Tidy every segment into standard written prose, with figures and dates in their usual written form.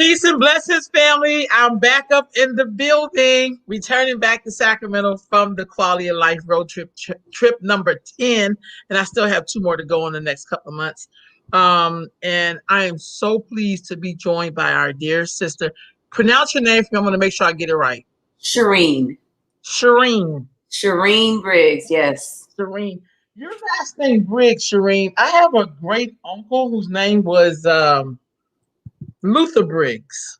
Peace and blessings, family. I'm back up in the building, returning back to Sacramento from the Quality of Life road trip number 10. And I still have two more to go in the next couple of months. And I am so pleased to be joined by our dear sister. Pronounce your name for me. I'm going to make sure I get it right. Shireen. Shireen. Shireen Briggs, yes. Shireen. Your last name Briggs, Shireen. I have a great uncle whose name was Luther Briggs.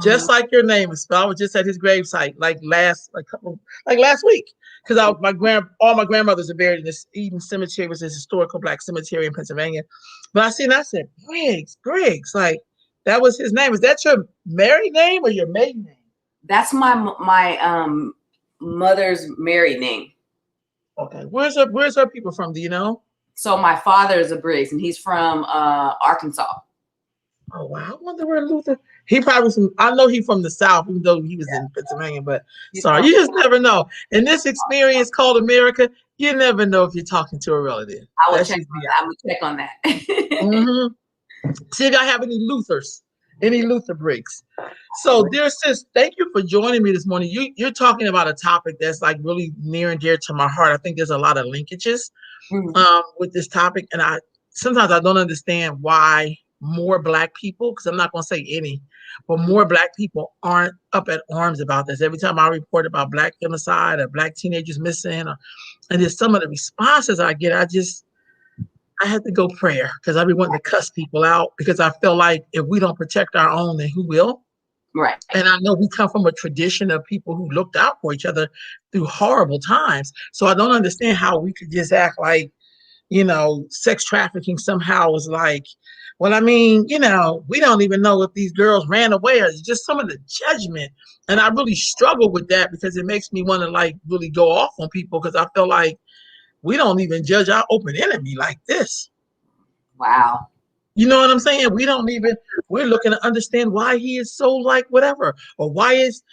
Just like your name is spelled. I was just at his gravesite like last week. Because all my grandmothers are buried in this Eden Cemetery, which is a historical Black cemetery in Pennsylvania. But I said, Briggs. Like that was his name. Is that your married name or your maiden name? That's my mother's married name. Okay. Where's her people from? Do you know? So my father is a Briggs, and he's from Arkansas. Oh wow! I wonder where Luther. He probably from. I know he's from the South, even though he was in Pennsylvania. But sorry, you just never know. In this experience called America, you never know if you're talking to a relative. I will check on that. Mm-hmm. See if y'all have any Luthers, any Luther Briggs. So, dear sis, thank you for joining me this morning. You're talking about a topic that's like really near and dear to my heart. I think there's a lot of linkages with this topic, and sometimes I don't understand why more Black people, because I'm not going to say any, but more Black people aren't up at arms about this. Every time I report about Black femicide or Black teenagers missing, and just some of the responses I get, I had to go prayer because I be wanting to cuss people out because I feel like if we don't protect our own, then who will? Right. And I know we come from a tradition of people who looked out for each other through horrible times. So I don't understand how we could just act like, sex trafficking somehow is like, well, I mean, we don't even know if these girls ran away or just some of the judgment. And I really struggle with that because it makes me want to like really go off on people because I feel like we don't even judge our open enemy like this. Wow. You know what I'm saying? We're looking to understand why he is so like whatever, or why is,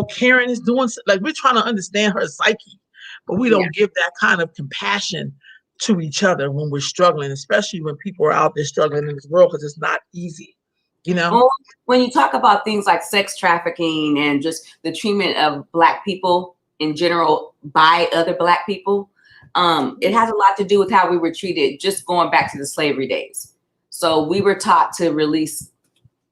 Karen is doing, like we're trying to understand her psyche, but we don't give that kind of compassion to each other when we're struggling, especially when people are out there struggling in this world because it's not easy, Well, when you talk about things like sex trafficking and just the treatment of Black people in general by other Black people, it has a lot to do with how we were treated just going back to the slavery days. So we were taught to release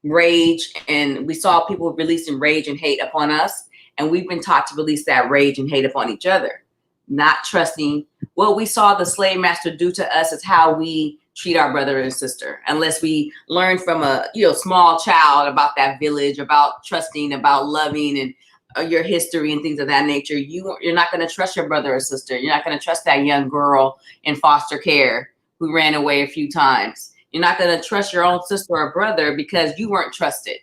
rage, and we saw people releasing rage and hate upon us. And we've been taught to release that rage and hate upon each other, not trusting what we saw the slave master do to us is how we treat our brother and sister. Unless we learn from a small child about that village, about trusting, about loving, and your history and things of that nature, you're not going to trust your brother or sister. You're not going to trust that young girl in foster care who ran away a few times. You're not going to trust your own sister or brother because you weren't trusted,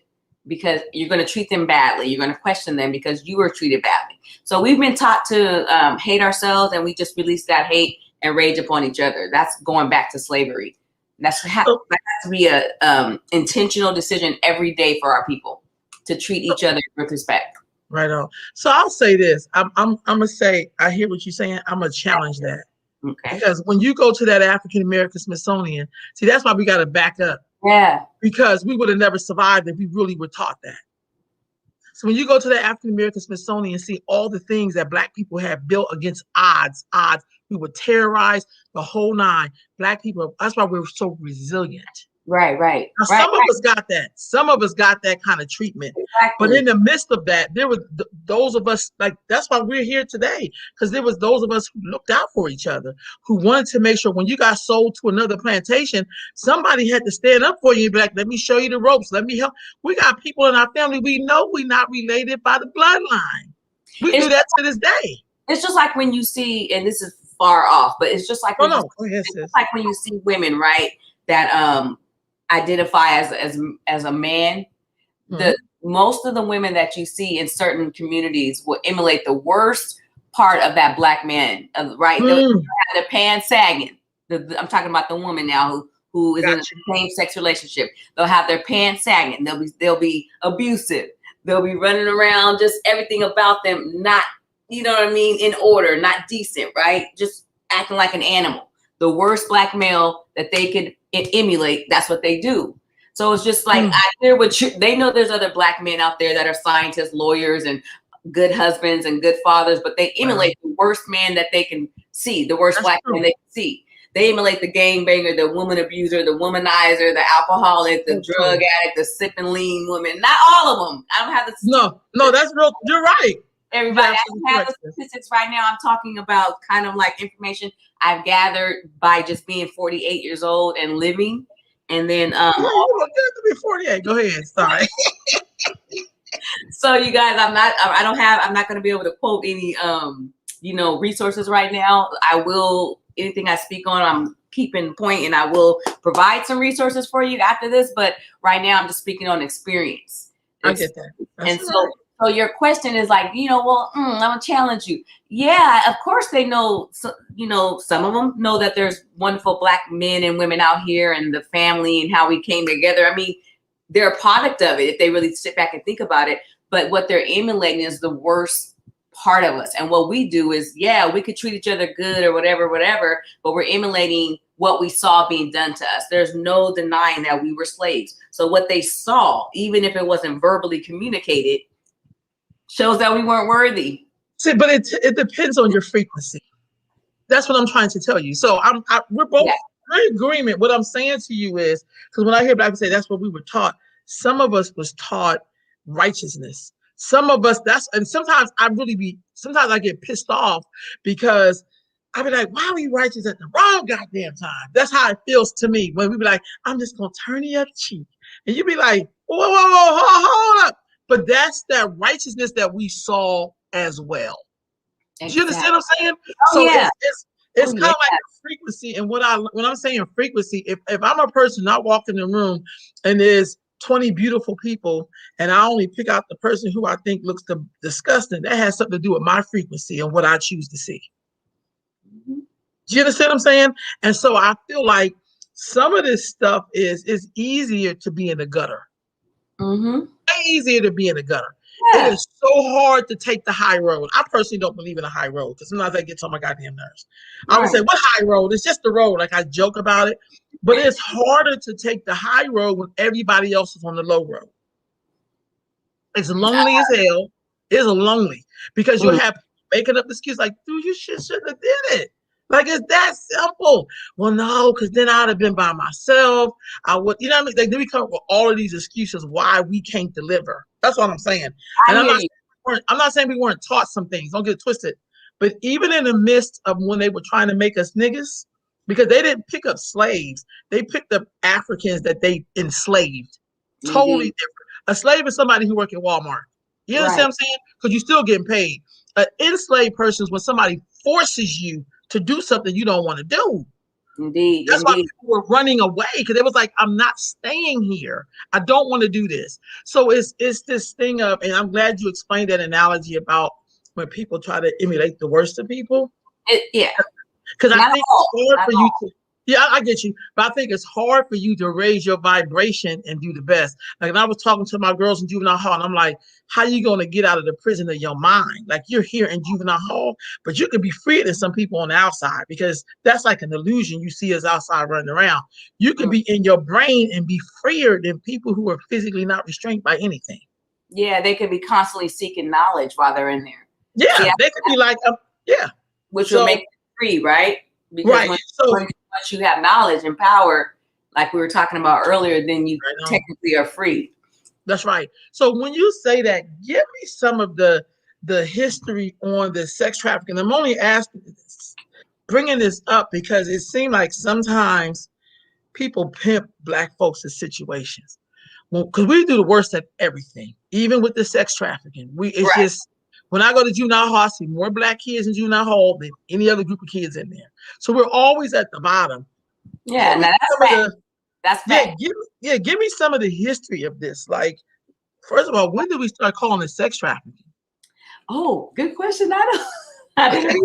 because you're going to treat them badly. You're going to question them because you were treated badly. So we've been taught to hate ourselves, and we just release that hate and rage upon each other. That's going back to slavery. That has to be a intentional decision every day for our people to treat each other with respect. Right on. So I'll say this. I'm gonna say I hear what you're saying. I'm gonna challenge that. Okay. Because when you go to that African American Smithsonian, see, that's why we got to back up. Yeah. Because we would have never survived if we really were taught that. So when you go to the African American Smithsonian and see all the things that Black people have built against odds, we were terrorized, the whole nine. Black people, that's why we're so resilient. Right. Now, some of us got that. Some of us got that kind of treatment. Exactly. But in the midst of that, there were those of us, like, that's why we're here today. Because there was those of us who looked out for each other, who wanted to make sure when you got sold to another plantation, somebody had to stand up for you and be like, let me show you the ropes. Let me help. We got people in our family, we know we're not related by the bloodline. We do that to this day. It's just like when you see, and this is far off, but it's just like, it's just like when you see women, right, that identify as a man. Mm-hmm. Most of the women that you see in certain communities will emulate the worst part of that Black man, right? They'll have their pants sagging. I'm talking about the woman now who is in a same-sex relationship. They'll have their pants sagging. They'll be abusive. They'll be running around, just everything about them not, you know what I mean, in order, not decent, right? Just acting like an animal. The worst Black male that they could emulate, that's what they do. So it's just like, I hear what they know there's other black men out there that are scientists, lawyers, and good husbands and good fathers, but they emulate the worst man that they can see, the worst black man they can see. They emulate the gangbanger, the woman abuser, the womanizer, the alcoholic, the drug addict, the sipping lean woman. Not all of them. I don't have the no, that's real. You're right. Everybody, I don't have the statistics right now. I'm talking about kind of like information I've gathered by just being 48 years old and living. And then you look good to be 48. Go ahead. Sorry. So you guys, I'm not going to be able to quote any resources right now. I will, anything I speak on, I'm keeping point, and I will provide some resources for you after this, but right now I'm just speaking on experience. I get that. And so your question is like, well, I'm gonna challenge you. Yeah, of course they know. So, some of them know that there's wonderful black men and women out here, and the family and how we came together. I mean, they're a product of it if they really sit back and think about it. But what they're emulating is the worst part of us. And what we do is, we could treat each other good or whatever, but we're emulating what we saw being done to us. There's no denying that we were slaves. So what they saw, even if it wasn't verbally communicated, shows that we weren't worthy. See, but it depends on your frequency. That's what I'm trying to tell you. So we're both in agreement. What I'm saying to you is, because when I hear black people say that's what we were taught, some of us was taught righteousness. Some of us, and sometimes sometimes I get pissed off because I be like, why are we righteous at the wrong goddamn time? That's how it feels to me when we be like, I'm just going to turn the other cheek. And you be like, whoa, hold up. But that's that righteousness that we saw as well. Exactly. Do you understand what I'm saying? It's kind of like a frequency. And when I'm saying frequency, if I'm a person not walking in the room and there's 20 beautiful people and I only pick out the person who I think looks disgusting, that has something to do with my frequency and what I choose to see. Mm-hmm. Do you understand what I'm saying? And so I feel like some of this stuff is easier to be in the gutter. Mm-hmm. Way easier to be in the gutter. Yeah. It is so hard to take the high road. I personally don't believe in a high road because sometimes I get on my goddamn nerves. Right. I would say, what high road? It's just the road. Like I joke about it. But it's harder to take the high road when everybody else is on the low road. It's lonely as hell. It's lonely because you'll have people making up excuses like, dude, you shouldn't have did it. Like, it's that simple. Well, no, because then I'd have been by myself. I would, you know what I mean? Like, then we come up with all of these excuses why we can't deliver. That's what I'm saying. And I'm not saying we weren't taught some things. Don't get it twisted. But even in the midst of when they were trying to make us niggas, because they didn't pick up slaves, they picked up Africans that they enslaved. Mm-hmm. Totally different. A slave is somebody who works at Walmart. You understand what I'm saying? Because you're still getting paid. An enslaved person is when somebody forces you to do something you don't want to do. Indeed. That's why people were running away, because it was like, I'm not staying here. I don't want to do this. So it's this thing of, and I'm glad you explained that analogy about when people try to emulate the worst of people. Because I think it's hard for you to, I get you, but I think it's hard for you to raise your vibration and do the best. Like, and I was talking to my girls in juvenile hall, and I'm like, how you going to get out of the prison of your mind? Like, you're here in juvenile hall, but you could be freer than some people on the outside, because that's like an illusion. You see us outside running around. You could be in your brain and be freer than people who are physically not restrained by anything. Yeah, they could be constantly seeking knowledge while they're in there. Yeah, they could be like, which will make them free, right? Because once you have knowledge and power, like we were talking about earlier, then you technically are free. That's right. So when you say that, give me some of the history on the sex trafficking. I'm only asking this, bringing this up because it seemed like sometimes people pimp Black folks in situations. Well, because we do the worst at everything, even with the sex trafficking. Just, when I go to juvenile hall, I see more Black kids in juvenile hall than any other group of kids in there. So we're always at the bottom. Yeah, no, that's fact. Give me some of the history of this. Like, first of all, when did we start calling it sex trafficking? Oh, good question. I didn't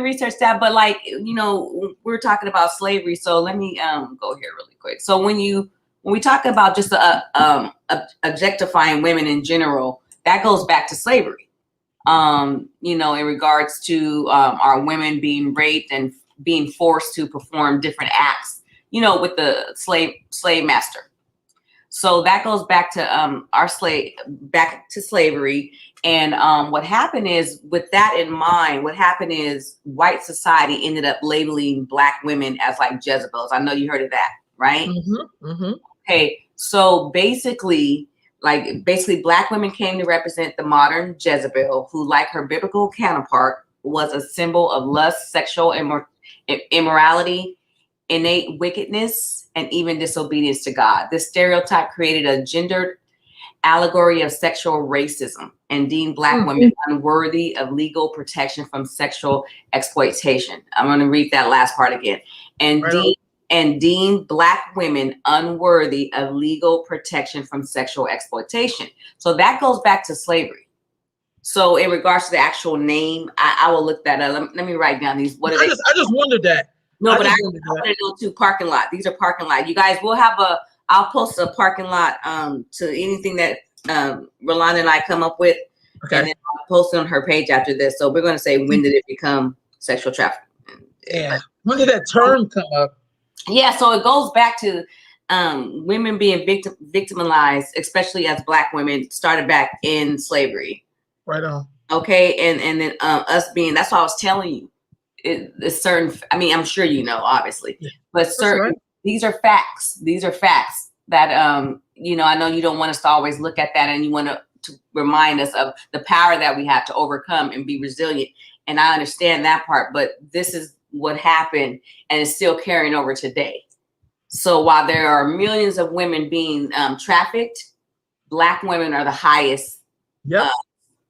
research that, but like, we're talking about slavery. So let me go here really quick. So when we talk about just objectifying women in general, that goes back to slavery. In regards to our women being raped and being forced to perform different acts with the slave master. So that goes back to back to slavery. And what happened is, with that in mind, what happened is white society ended up labeling Black women as like Jezebels. I know you heard of that, right? Mm-hmm, mm-hmm. Okay, so basically Black women came to represent the modern Jezebel, who, like her biblical counterpart, was a symbol of lust, sexual immorality, innate wickedness, and even disobedience to God. This stereotype created a gendered allegory of sexual racism and deemed Black women unworthy of legal protection from sexual exploitation. I'm going to read that last part again. And deemed Black women unworthy of legal protection from sexual exploitation. So that goes back to slavery. So in regards to the actual name, I will look that up. Let me write down these. What are they? I just wondered that. No, but I want to know too. Parking lot. These are parking lot. You guys, I'll post a parking lot to anything that Rolanda and I come up with, okay, and then I'll post it on her page after this. So we're going to say, when did it become sexual trafficking? Yeah. When did that term come up? Yeah, so it goes back to women being victimized, especially as Black women, started back in slavery. Right on. Okay, and then us being, that's what I was telling you. It's certain, I mean, I'm sure you know, obviously, but certain, right. These are facts. These are facts that, I know you don't want us to always look at that, and you want to remind us of the power that we have to overcome and be resilient. And I understand that part, but this is what happened, and it's still carrying over today. So while there are millions of women being trafficked, Black women are the highest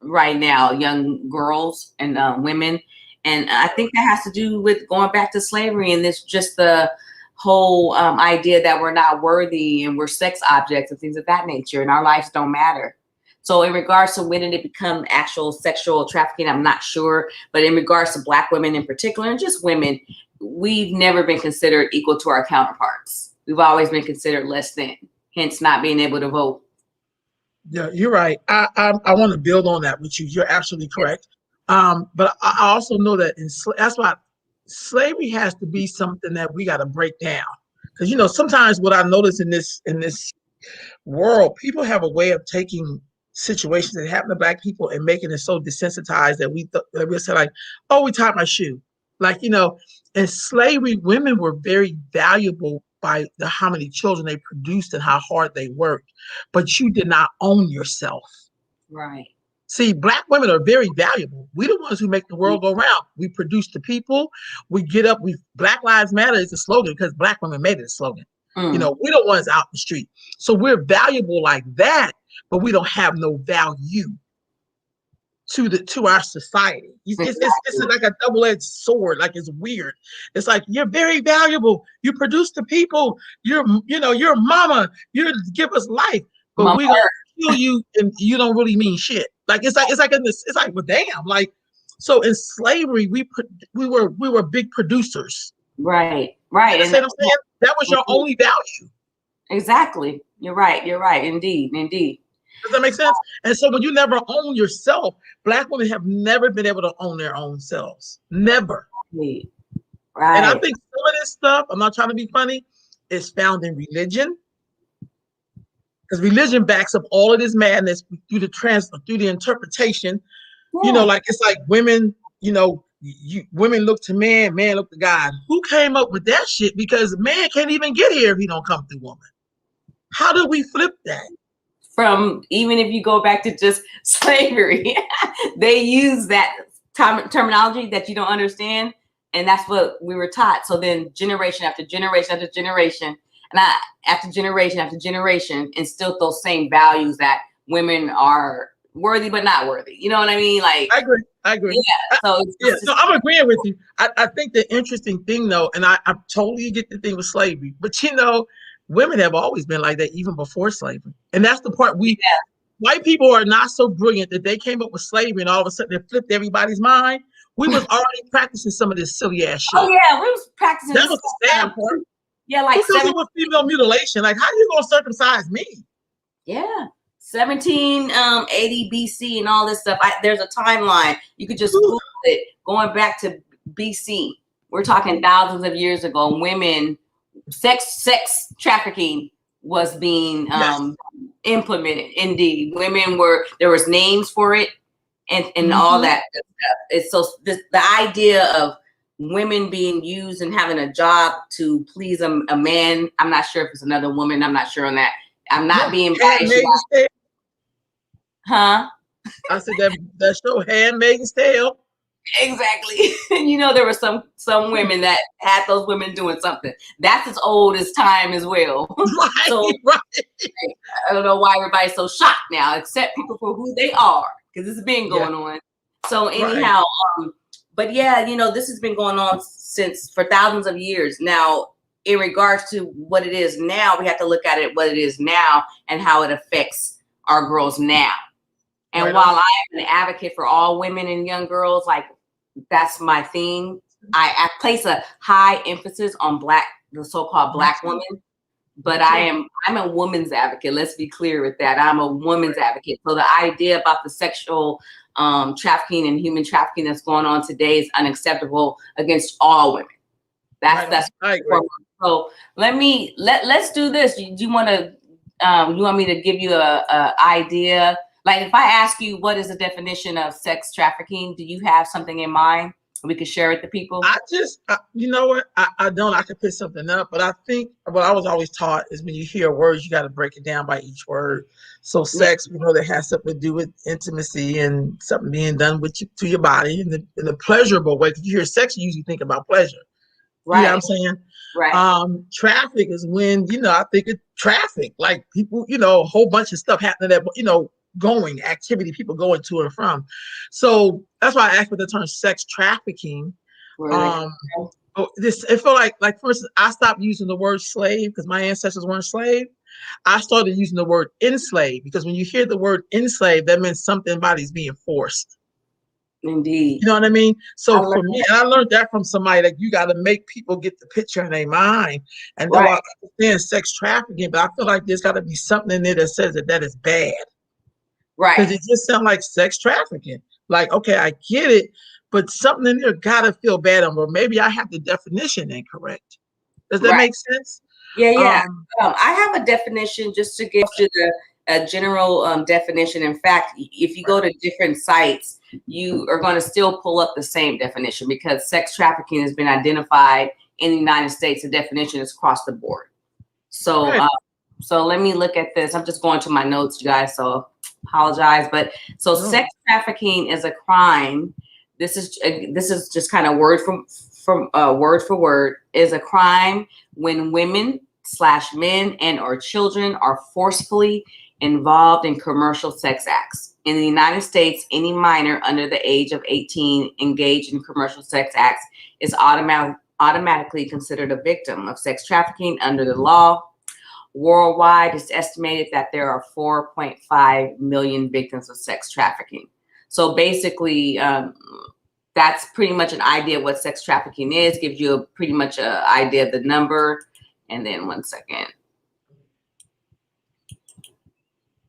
right now, young girls and women. And I think that has to do with going back to slavery, and this just the whole idea that we're not worthy and we're sex objects and things of that nature, and our lives don't matter. So in regards to when did it become actual sexual trafficking, I'm not sure. But in regards to Black women in particular, and just women, we've never been considered equal to our counterparts. We've always been considered less than, hence not being able to vote. Yeah, you're right. I want to build on that with you. You're absolutely correct. But I also know that that's why slavery has to be something that we got to break down. Because sometimes what I notice in this world, people have a way of taking situations that happen to Black people and making it so desensitized that we'll say like, oh, we tied my shoe. Like, in slavery, women were very valuable by how many children they produced and how hard they worked, but you did not own yourself. Right. See, Black women are very valuable. We're the ones who make the world go round. We produce the people. We get up. Black Lives Matter is a slogan because Black women made it a slogan. We're the ones out the street. So we're valuable like that, but we don't have no value to our society. It's like a double-edged sword. Like, it's weird. It's like, you're very valuable. You produce the people. You're a mama. You give us life, but mama. We don't kill you, and you don't really mean shit. Like it's like well, damn. Like, so in slavery, we were big producers. Right. And I'm saying? That was your only value. Exactly. You're right. Indeed. Does that make sense? And so when you never own yourself, Black women have never been able to own their own selves. Never. Right. And I think some of this stuff, I'm not trying to be funny, is found in religion. Because religion backs up all of this madness through the interpretation. Yeah. Like it's like women, women look to man look to God. Who came up with that shit? Because man can't even get here if he don't come through woman. How do we flip that? From, even if you go back to just slavery, they use that terminology that you don't understand, and that's what we were taught. So then generation after generation after generation, and after generation, instilled those same values that women are worthy but not worthy. You know what I mean? Like, I agree. Yeah. So no, I'm agreeing with you. I think the interesting thing though, and I totally get the thing with slavery, but women have always been like that even before slavery. And that's the part white people are not so brilliant that they came up with slavery and all of a sudden they flipped everybody's mind. We was already practicing some of this silly ass shit. Oh yeah, we was practicing. That was the sad part. Yeah, like because it was female mutilation. Like, how are you gonna circumcise me? Yeah. 1780 BC and all this stuff. There's a timeline. You could just Google it going back to BC. We're talking thousands of years ago. Women sex trafficking was being implemented. Indeed, there was names for it, and all that stuff. It's so the idea of women being used and having a job to please a man. I'm not sure if it's another woman. I'm not sure on that. I'm not being biased. Huh? I said that show Handmaid's Tale. Exactly. You know, there were some women that had those women doing something. That's as old as time as well. Right, so right. I don't know why everybody's so shocked now. Accept people for who they are, because it's been going on. So anyhow, but yeah, you know, this has been going on for thousands of years. Now, in regards to what it is now, we have to look at it what it is now and how it affects our girls now. And while I am an advocate for all women and young girls, like that's my thing, I place a high emphasis on the so-called Black woman. But I'm a woman's advocate. Let's be clear with that. I'm a woman's advocate. So the idea about the sexual trafficking and human trafficking that's going on today is unacceptable against all women. That's so let's do this. Do you want to you want me to give you a idea? Like if I ask you what is the definition of sex trafficking, do you have something in mind we could share with the people? You know what? I don't. I could pick something up, but I think what I was always taught is when you hear words, you got to break it down by each word. So sex, we know that has something to do with intimacy and something being done with you, to your body in a pleasurable way. Because you hear sex, you usually think about pleasure. Right. You know what I'm saying? Right. Traffic is when, I think of traffic, like people, a whole bunch of stuff happening that, going activity, people going to and from. So that's why I asked for the term sex trafficking. It felt like for instance, I stopped using the word slave because my ancestors weren't slave. I started using the word enslaved because when you hear the word enslaved, that means somebody's being forced. Indeed. You know what I mean? So for me, and I learned that from somebody, that you got to make people get the picture in their mind. And though I understand sex trafficking, but I feel like there's got to be something in there that says that is bad. Right. Because it just sounds like sex trafficking. Like, okay, I get it, but something in there gotta feel bad, or maybe I have the definition incorrect. Does that make sense? Yeah. I have a definition just to give you a general definition. In fact, if you go to different sites, you are going to still pull up the same definition because sex trafficking has been identified in the United States. The definition is across the board. So, so let me look at this. I'm just going to my notes, you guys. So apologize, but sex trafficking is a crime. This is just kind of word for word is a crime when women/men and or children are forcefully involved in commercial sex acts. In the United States, any minor under the age of 18 engaged in commercial sex acts is automatically considered a victim of sex trafficking under the law. Worldwide, it's estimated that there are 4.5 million victims of sex trafficking. So basically, that's pretty much an idea of what sex trafficking is. Gives you pretty much an idea of the number. And then 1 second.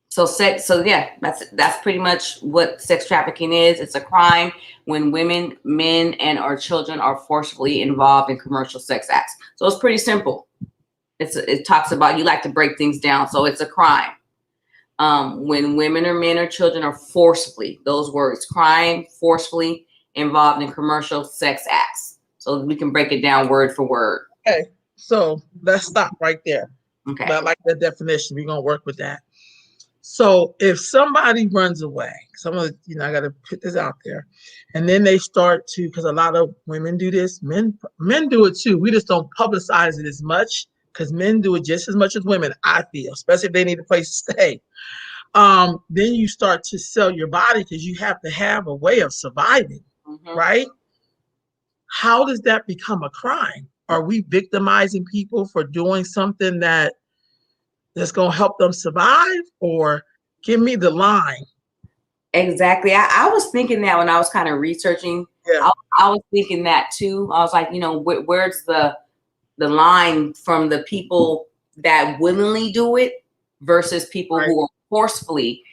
So that's pretty much what sex trafficking is. It's a crime when women, men, and or children are forcibly involved in commercial sex acts. So it's pretty simple. It talks about, you like to break things down. So it's a crime. When women or men or children are forcefully, those words, crime, forcefully involved in commercial sex acts. So we can break it down word for word. Okay. So let's stop right there. Okay. But I like that definition. We're going to work with that. So if somebody runs away, I got to put this out there, and then they start to, because a lot of women do this, men do it too. We just don't publicize it as much because men do it just as much as women, I feel, especially if they need a place to stay. Then you start to sell your body because you have to have a way of surviving, right? How does that become a crime? Are we victimizing people for doing something that's going to help them survive? Or give me the line. Exactly. I was thinking that when I was kind of researching. Yeah. I was thinking that too. I was like, where's the line from the people that willingly do it versus people who are forcefully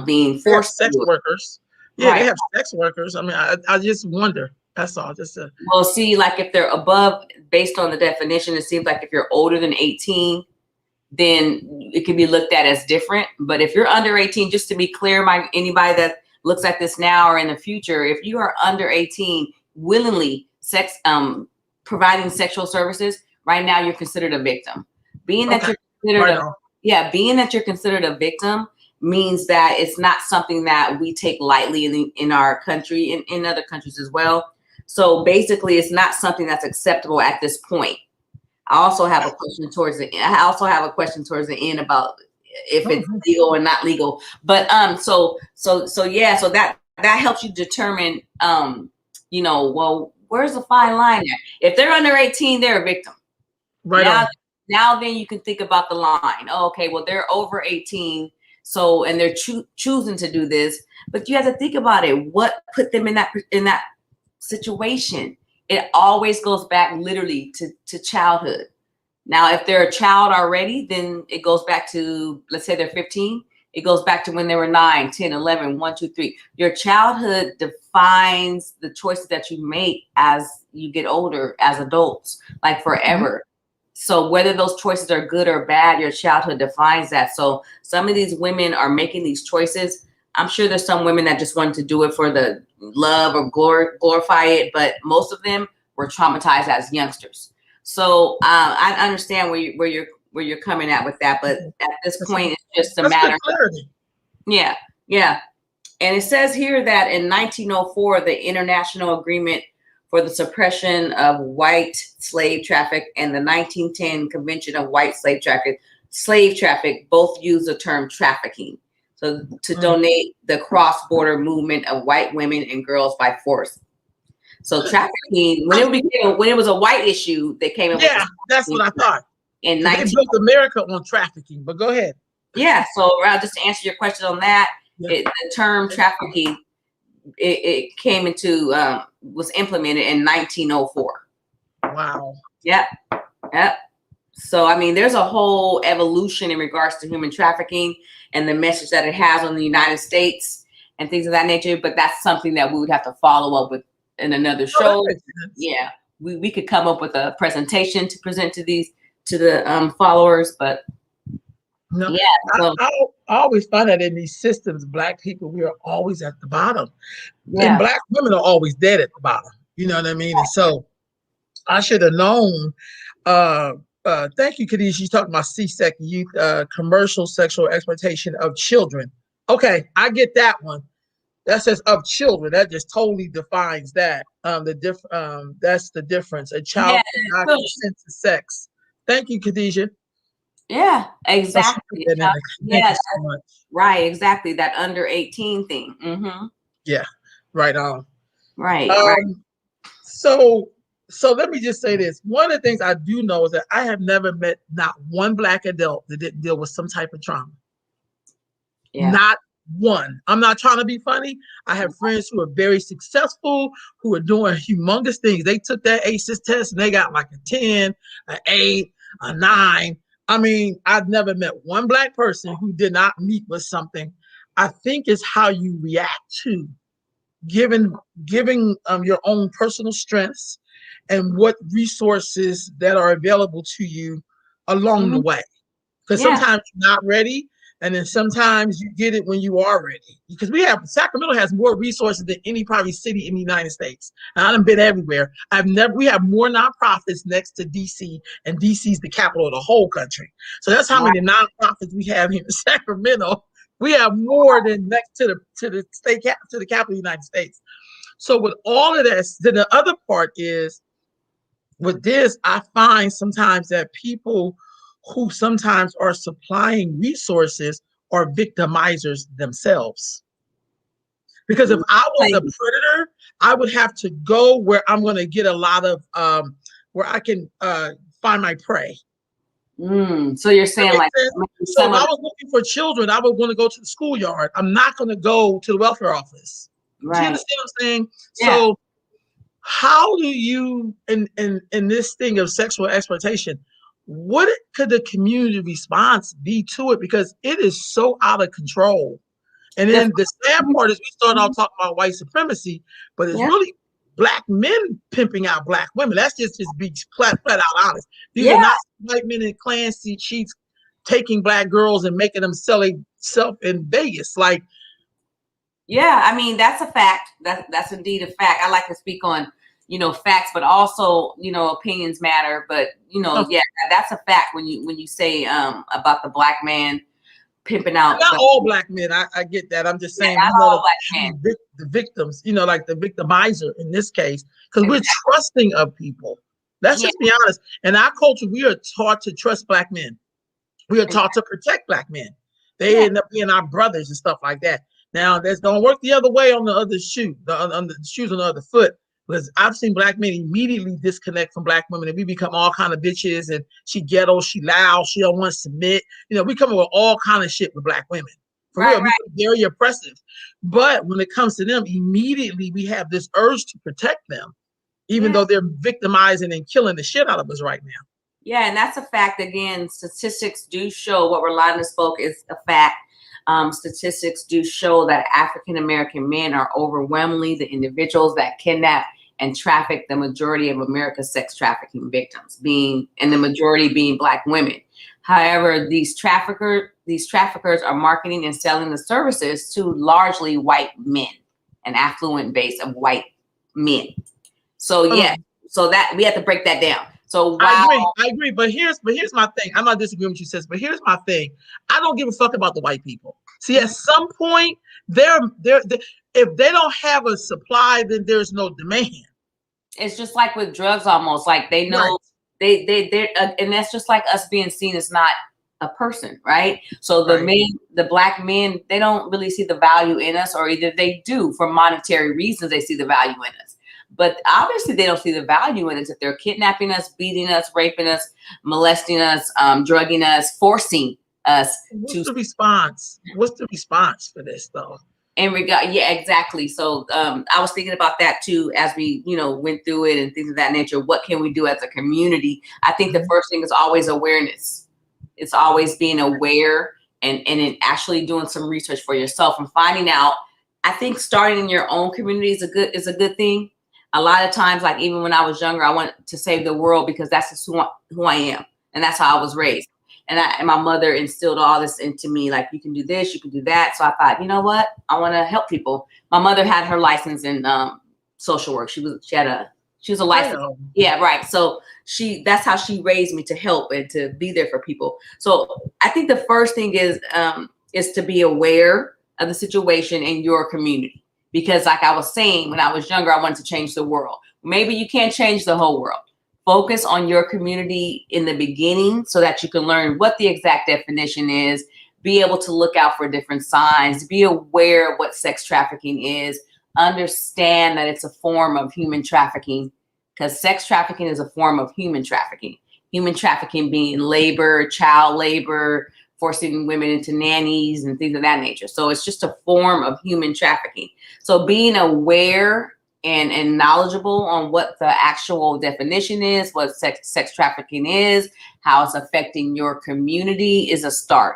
being forced sex workers. Yeah, they Right. have sex workers. I mean, I just wonder. That's all. Just a, Well, see, like if they're above, based on the definition, it seems like if you're older than 18, then it can be looked at as different. But if you're under 18, just to be clear, anybody that looks at this now or in the future, if you are under 18, willingly providing sexual services, right now you're considered a victim. Being that you're considered being that you're considered a victim means that it's not something that we take lightly in our country, in other countries as well. So basically, it's not something that's acceptable at this point. I also have a question towards the end about if it's legal or not legal. But so that helps you determine well, where's the fine line there? If they're under 18, they're a victim. Now then you can think about the line. Oh, okay, well, they're over 18, so and they're choosing to do this, but you have to think about it. What put them in that situation? It always goes back literally to childhood. Now, if they're a child already, then it goes back to, let's say they're 15. It goes back to when they were 9, 10, 11, 1, 2, 3. Your childhood defines the choices that you make as you get older, as adults, like forever. Mm-hmm. So whether those choices are good or bad, your childhood defines that. So some of these women are making these choices. I'm sure there's some women that just wanted to do it for the love or glorify it, but most of them were traumatized as youngsters. So I understand where you're coming at with that, but at this point, it's just a matter of clarity. Yeah. And it says here that in 1904, the International Agreement for the Suppression of White Slave Traffic and the 1910 Convention of White Slave Traffic both use the term trafficking. So to donate the cross-border movement of white women and girls by force. So trafficking, when it was a white issue, they came in. Yeah, that's what I thought. In they built America on trafficking, but go ahead. Yeah, so just to answer your question on that, the term trafficking, it came into was implemented in 1904. Wow. Yep. So I mean, there's a whole evolution in regards to human trafficking and the message that it has on the United States and things of that nature. But that's something that we would have to follow up with in another show. Yeah, we could come up with a presentation to present to the followers, but no, yeah. So. I always find that in these systems, Black people, we are always at the bottom. Yeah. And Black women are always dead at the bottom. You know what I mean? Yeah. And so I should have known. Thank you, Khadijah. You talked about C-SEC youth, commercial sexual exploitation of children. Okay, I get that one. That says of children. That just totally defines that. That's the difference. A child cannot consent to sex. Thank you, Khadijah. Yeah, exactly. Right, exactly. That under 18 thing. Mm-hmm. Yeah, right on. Right. So let me just say this. One of the things I do know is that I have never met not one Black adult that didn't deal with some type of trauma. Yeah. Not one. I'm not trying to be funny. I have friends who are very successful, who are doing humongous things. They took that ACEs test and they got like a 10, an 8, a 9. I mean, I've never met one Black person who did not meet with something. I think it's how you react to giving your own personal strengths and what resources that are available to you along the way. Because sometimes you're not ready, and then sometimes you get it when you are ready. Because Sacramento has more resources than any probably city in the United States. And I've been everywhere. We have more nonprofits next to DC, and DC is the capital of the whole country. So that's how many nonprofits we have here in Sacramento. We have more than next to the state to the capital of the United States. So with all of this, then the other part is with this, I find sometimes that people who sometimes are supplying resources are victimizers themselves. Because if I was a predator, I would have to go where I'm going to get a lot of where I can find my prey. So you're saying like, so if I was looking for children, I would want to go to the schoolyard. I'm not going to go to the welfare office. Right. Do you understand what I'm saying? Yeah. So how do you, in this thing of sexual exploitation, what could the community response be to it? Because it is so out of control. And then the sad part is we started off talking about white supremacy, but it's really black men pimping out black women. That's just be flat out honest. These are not white men in clan sheets taking black girls and making them sell themselves in Vegas. Like, yeah, I mean, that's a fact. That's indeed a fact. I like to speak on, facts, but also, opinions matter. But, yeah, that's a fact when you say about the black man pimping out. Not all black men. I get that. I'm just saying, not all black men. The victims, like the victimizer in this case, because we're trusting of people. Let's just be honest. In our culture, we are taught to trust black men. We are taught to protect black men. They end up being our brothers and stuff like that. Now, that's going to work the other way on the other shoe, on the shoes on the other foot. Because I've seen black men immediately disconnect from black women, and we become all kind of bitches. And she ghetto, she loud, she don't want to submit. We come up with all kind of shit with black women. For real, we very oppressive. But when it comes to them, immediately we have this urge to protect them, even though they're victimizing and killing the shit out of us right now. Yeah, and that's a fact. Again, statistics do show what Rolanda spoke is a fact. Statistics do show that African American men are overwhelmingly the individuals that kidnap and traffic the majority of America's sex trafficking victims, and the majority being black women. However, these traffickers are marketing and selling the services to largely white men, an affluent base of white men. So so that we have to break that down. So I agree. But here's my thing. I'm not disagreeing with you, sis, but here's my thing. I don't give a fuck about the white people. See, at some point, they're if they don't have a supply, then there's no demand. It's just like with drugs, almost like they know they're and that's just like us being seen as not a person, right? So the black men, they don't really see the value in us, or either they do for monetary reasons, they see the value in us. But obviously they don't see the value in us if they're kidnapping us, beating us, raping us, molesting us, drugging us, forcing us. What's the response? What's the response for this though? Yeah, exactly. So I was thinking about that too as we, went through it and things of that nature. What can we do as a community? I think the first thing is always awareness. It's always being aware and actually doing some research for yourself and finding out. I think starting in your own community is a good thing. A lot of times, like even when I was younger, I wanted to save the world because that's just who I am. And that's how I was raised. And my mother instilled all this into me, like, you can do this, you can do that. So I thought, you know what? I want to help people. My mother had her license in social work. She was a license. Yeah, right. So that's how she raised me, to help and to be there for people. So I think the first thing is to be aware of the situation in your community. Because like I was saying, when I was younger, I wanted to change the world. Maybe you can't change the whole world. Focus on your community in the beginning so that you can learn what the exact definition is, be able to look out for different signs, be aware of what sex trafficking is, understand that it's a form of human trafficking, because sex trafficking is a form of human trafficking. Human trafficking being labor, child labor, forcing women into nannies and things of that nature. So it's just a form of human trafficking. So being aware and knowledgeable on what the actual definition is, what sex trafficking is, how it's affecting your community is a start.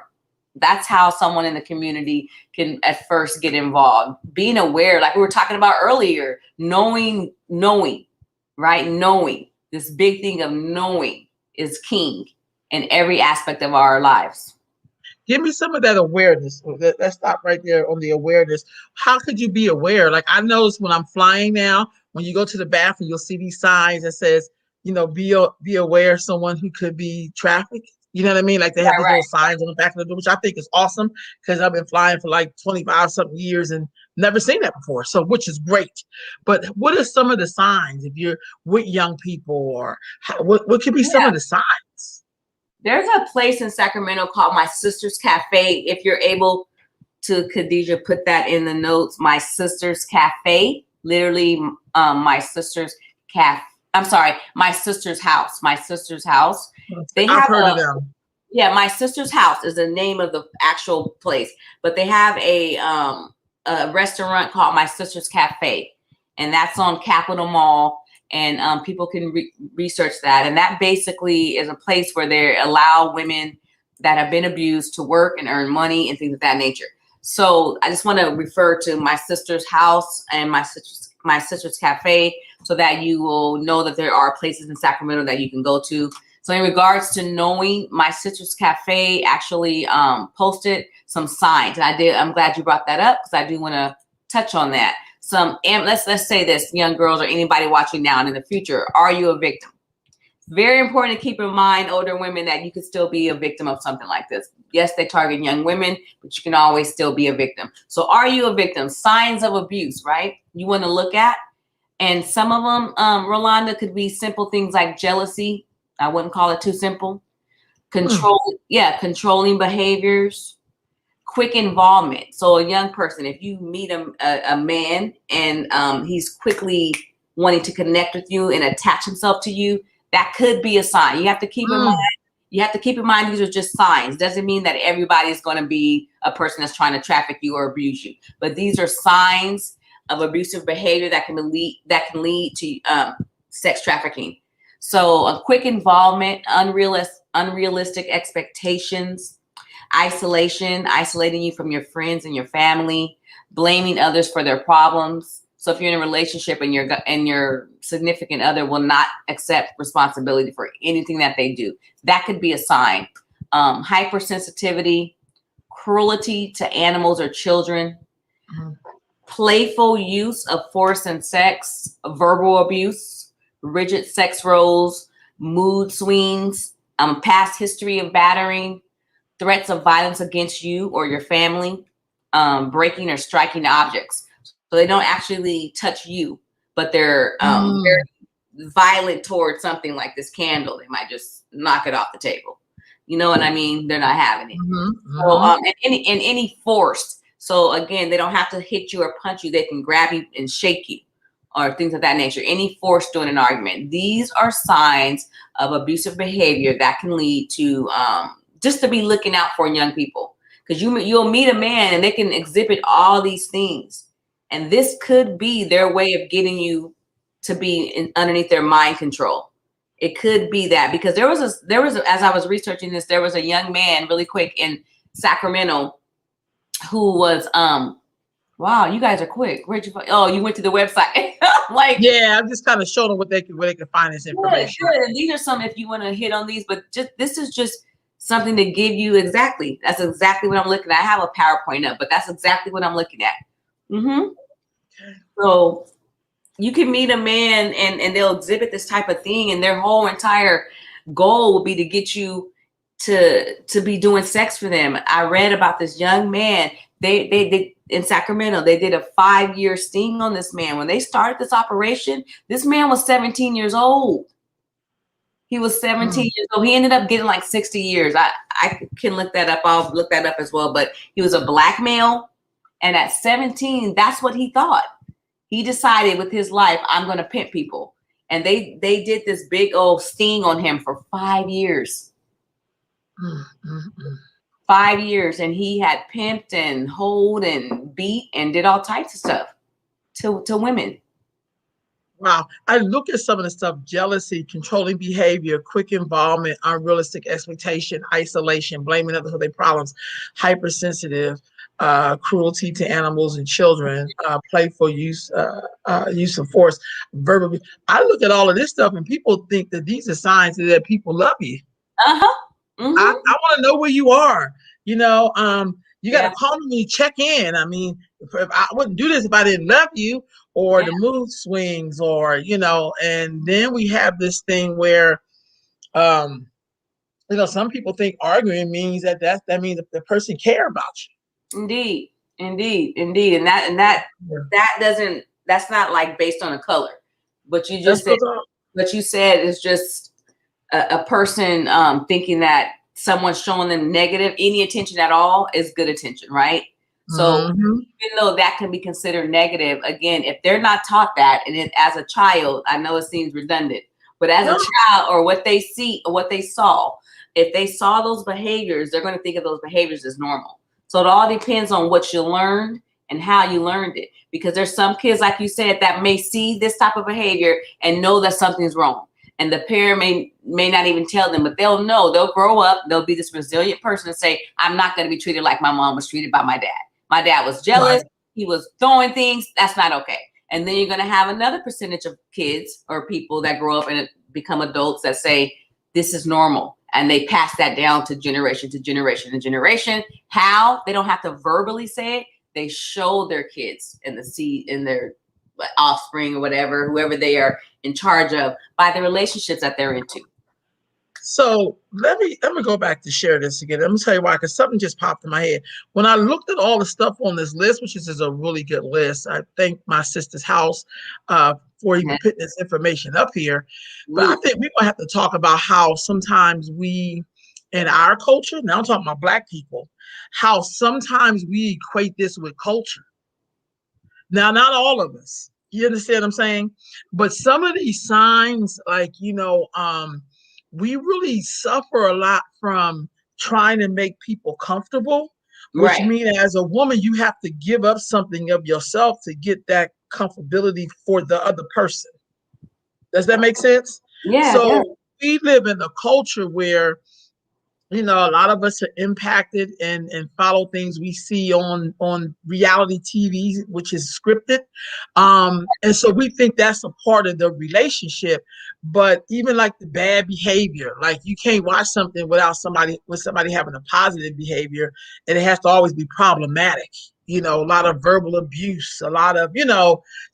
That's how someone in the community can at first get involved. Being aware, like we were talking about earlier, knowing, right? Knowing. This big thing of knowing is king in every aspect of our lives. Give me some of that awareness. Let's stop right there on the awareness. How could you be aware? Like I notice when I'm flying now, when you go to the bathroom, you'll see these signs that says, be aware of someone who could be trafficked. You know what I mean? Like they have these little signs on the back of the door, which I think is awesome because I've been flying for like 25 something years and never seen that before. So, which is great. But what are some of the signs if you're with young people, or what could be some of the signs? There's a place in Sacramento called My Sister's Cafe. If you're able to, Khadijah, put that in the notes. My Sister's Cafe, literally My Sister's Cafe. I'm sorry, My Sister's House. My Sister's House. I've heard of them. Yeah, My Sister's House is the name of the actual place. But they have a restaurant called My Sister's Cafe. And that's on Capitol Mall. And people can research that. And that basically is a place where they allow women that have been abused to work and earn money and things of that nature. So I just want to refer to my sister's house and my sister's cafe, so that you will know that there are places in Sacramento that you can go to. So in regards to knowing, my sister's cafe actually posted some signs. I'm glad you brought that up, because I do want to touch on that. Let's say this, young girls or anybody watching now and in the future, are you a victim? Very important to keep in mind, older women, that you could still be a victim of something like this. Yes, they target young women, but you can always still be a victim. So are you a victim? Signs of abuse, right? You want to look at. And some of them, Rolanda, could be simple things like jealousy. I wouldn't call it too simple. Controlling behaviors, quick involvement. So a young person, if you meet a man and he's quickly wanting to connect with you and attach himself to you, that could be a sign. You have to keep in mind. You have to keep in mind these are just signs. Doesn't mean that everybody is going to be a person that's trying to traffic you or abuse you. But these are signs of abusive behavior that can lead to sex trafficking. So a quick involvement, unrealistic expectations, isolating you from your friends and your family, blaming others for their problems. So if you're in a relationship and your significant other will not accept responsibility for anything that they do, that could be a sign. Hypersensitivity, cruelty to animals or children, playful use of force and sex, verbal abuse, rigid sex roles, mood swings, past history of battering, threats of violence against you or your family, breaking or striking objects. So they don't actually touch you, but they're very violent towards something like this candle. They might just knock it off the table. You know what I mean? They're not having it. So, and any force. So again, they don't have to hit you or punch you. They can grab you and shake you or things of that nature. Any force during an argument. These are signs of abusive behavior that can lead to just to be looking out for young people. Because you'll meet a man and they can exhibit all these things. And this could be their way of getting you to be underneath their mind control. It could be that, because there was as I was researching this, there was a young man really quick in Sacramento who was wow, you guys are quick. Where'd you find? Oh, you went to the website. I'm just kind of showing them where they can find this information. Good. And these are some, if you want to hit on these, but this is just something to give you exactly. That's exactly what I'm looking at. I have a PowerPoint up, but that's exactly what I'm looking at. So you can meet a man and they'll exhibit this type of thing, and their whole entire goal will be to get you to be doing sex for them. I read about this young man. They in Sacramento, they did a 5-year sting on this man. When they started this operation, this man was 17 years old. He was 17 years old. He ended up getting like 60 years. I can look that up. I'll look that up as well. But he was a black male. And at 17, that's what he thought. He decided with his life, I'm going to pimp people. And they did this big old sting on him for 5 years. 5 years. And he had pimped and hoed and beat and did all types of stuff to women. Wow. I look at some of the stuff: jealousy, controlling behavior, quick involvement, unrealistic expectation, isolation, blaming others for their problems, hypersensitive, cruelty to animals and children, playful use of force, verbal. I look at all of this stuff and people think that these are signs that people love you. I want to know where you are. You got to call me, check in. I mean, if I wouldn't do this if I didn't love you, or the mood swings, or, and then we have this thing where, some people think arguing means that means the person care about you. Indeed. And that's not like based on a color. But you just said is just a person even that someone's showing them negative, any attention at all is good attention, right? So even though that can be considered negative, again, if they're not taught that, and as a child, I know it seems redundant, but as a child, or what they see or what they saw, if they saw those behaviors, they're going to think of those behaviors as normal. So it all depends on what you learned and how you learned it. Because there's some kids, like you said, that may see this type of behavior and know that something's wrong. And the parent may not even tell them, but they'll know. They'll grow up. They'll be this resilient person and say, I'm not going to be treated like my mom was treated by my dad. My dad was jealous. Right. He was throwing things. That's not okay. And then you're going to have another percentage of kids or people that grow up and become adults that say this is normal. And they pass that down to generation to generation to generation. How? They don't have to verbally say it. They show their kids and in their offspring or whatever, whoever they are in charge of, by the relationships that they're into. So let me go back to share this again. Let me tell you why, because something just popped in my head. When I looked at all the stuff on this list, which is a really good list, I thank my sister's house for even putting this information up here. But I think we're gonna have to talk about how sometimes we, in our culture, now I'm talking about Black people, how sometimes we equate this with culture. Now, not all of us. You understand what I'm saying? But some of these signs, like, we really suffer a lot from trying to make people comfortable, which means as a woman, you have to give up something of yourself to get that comfortability for the other person. Does that make sense? Yeah. So we live in a culture where a lot of us are impacted and follow things we see on reality TV, which is scripted. And so we think that's a part of the relationship. But even like the bad behavior, like you can't watch something with somebody having a positive behavior, and it has to always be problematic. A lot of verbal abuse, a lot of,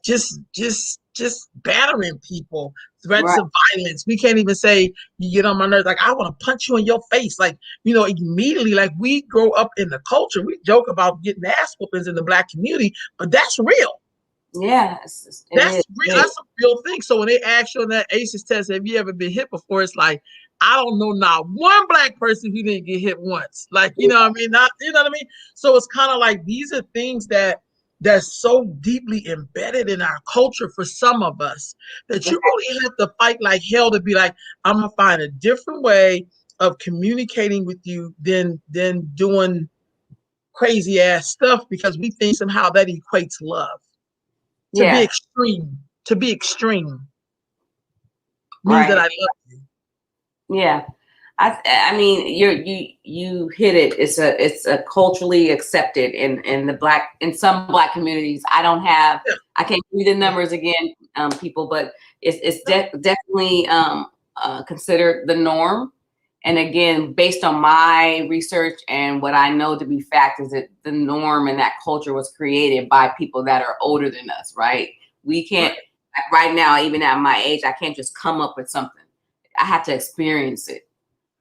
just battering people, threats of violence. We can't even say, you get on my nerves, like, I want to punch you in your face. Like, immediately, like, we grow up in the culture. We joke about getting ass whoopings in the Black community, but that's real. Yeah, that's real. That's a real thing. So when they ask you on that ACEs test, have you ever been hit before? It's like, I don't know not one Black person who didn't get hit once. Like, you know what I mean? So it's kind of like, these are things that's so deeply embedded in our culture for some of us that you really have to fight like hell to be like, I'm gonna find a different way of communicating with you than doing crazy ass stuff, because we think somehow that equates love. To be extreme means that I love you. Yeah. I mean, you hit it. It's a culturally accepted in some Black communities. I can't give you the numbers again, people, but it's definitely considered the norm. And again, based on my research and what I know to be fact, is that the norm and that culture was created by people that are older than us, right? We can't, right now, even at my age, I can't just come up with something. I have to experience it.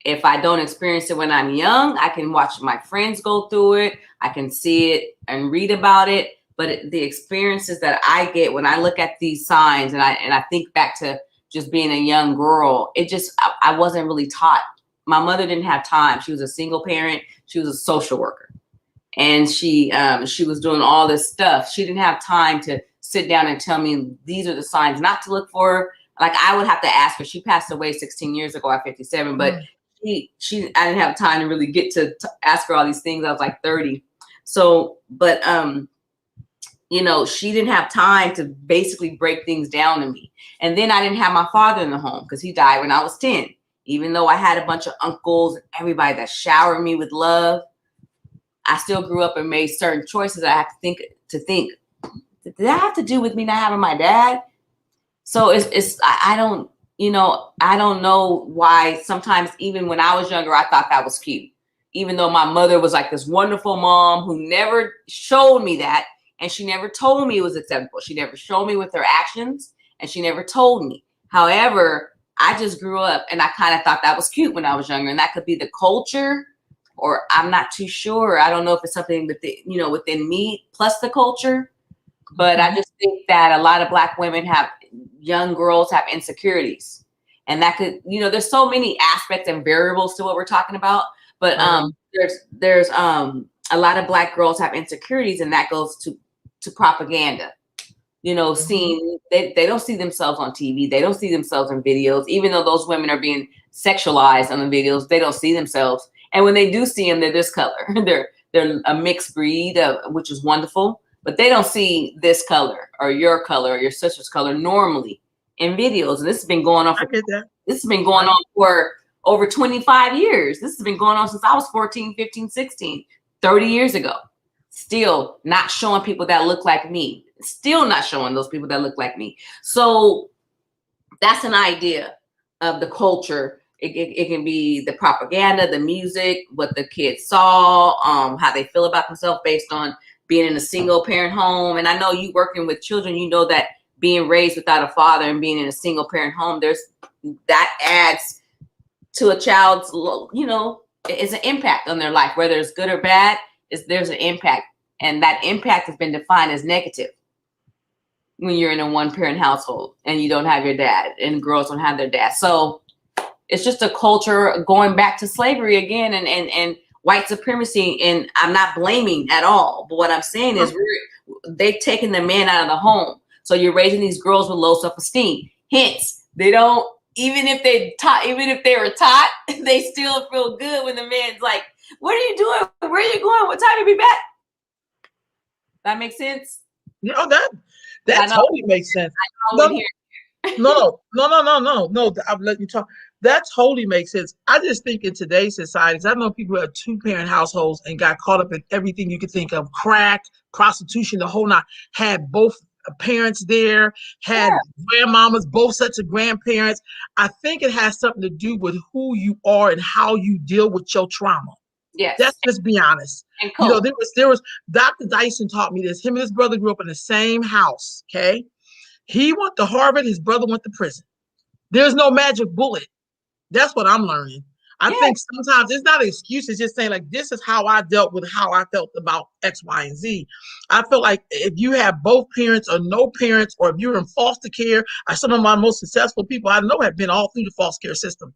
If I don't experience it when I'm young, I can watch my friends go through it. I can see it and read about it. But the experiences that I get when I look at these signs and I think back to just being a young girl, I wasn't really taught. My mother didn't have time. She was a single parent. She was a social worker. And she was doing all this stuff. She didn't have time to sit down and tell me these are the signs not to look for. Like, I would have to ask her. She passed away 16 years ago at 57, but I didn't have time to really get to ask her all these things. I was like 30. So, but, she didn't have time to basically break things down to me. And then I didn't have my father in the home because he died when I was 10. Even though I had a bunch of uncles and everybody that showered me with love, I still grew up and made certain choices. I have to think, did that have to do with me not having my dad? So I don't know why sometimes, even when I was younger, I thought that was cute. Even though my mother was like this wonderful mom who never showed me that, and she never told me it was acceptable. She never showed me with her actions, and she never told me. However, I just grew up and I kind of thought that was cute when I was younger, and that could be the culture, or I'm not too sure. I don't know if it's something within me plus the culture, but I just think that a lot of Black women young girls have insecurities, and that could, there's so many aspects and variables to what we're talking about, but there's a lot of Black girls have insecurities, and that goes to propaganda. Seeing they don't see themselves on TV. They don't see themselves in videos, even though those women are being sexualized on the videos. They don't see themselves. And when they do see them, they're this color. They're a mixed breed, which is wonderful. But they don't see this color or your sister's color normally in videos. And this has been going on for over 25 years. This has been going on since I was 14, 15, 16, 30 years ago. Still not showing people that look like me. Still not showing those people that look like me. So that's an idea of the culture. It can be the propaganda, the music, what the kids saw, how they feel about themselves based on being in a single parent home. And I know you working with children, you know that being raised without a father and being in a single parent home, that adds to a child's, it's an impact on their life, whether it's good or bad. There's an impact, and that impact has been defined as negative when you're in a one-parent household and you don't have your dad, and girls don't have their dad. So it's just a culture going back to slavery again, and white supremacy. And I'm not blaming at all, but what I'm saying is they've taken the man out of the home. So you're raising these girls with low self-esteem. Hence, they don't, even if they were taught, they still feel good when the man's like, "What are you doing? Where are you going? What time you be back?" That makes sense? That totally makes sense. No, I'll let you talk. That totally makes sense. I just think in today's society, I know people who have two-parent households and got caught up in everything you could think of, crack, prostitution, the whole nine, had both parents there, had grandmamas, both sets of grandparents. I think it has something to do with who you are and how you deal with your trauma. Yes. Let's just be honest. Cool. You know, there was Dr. Dyson taught me this. Him and his brother grew up in the same house. Okay. He went to Harvard, his brother went to prison. There's no magic bullet. That's what I'm learning. I think sometimes it's not an excuse. It's just saying, like, this is how I dealt with how I felt about X, Y, and Z. I feel like if you have both parents or no parents, or if you're in foster care, some of my most successful people I know have been all through the foster care system.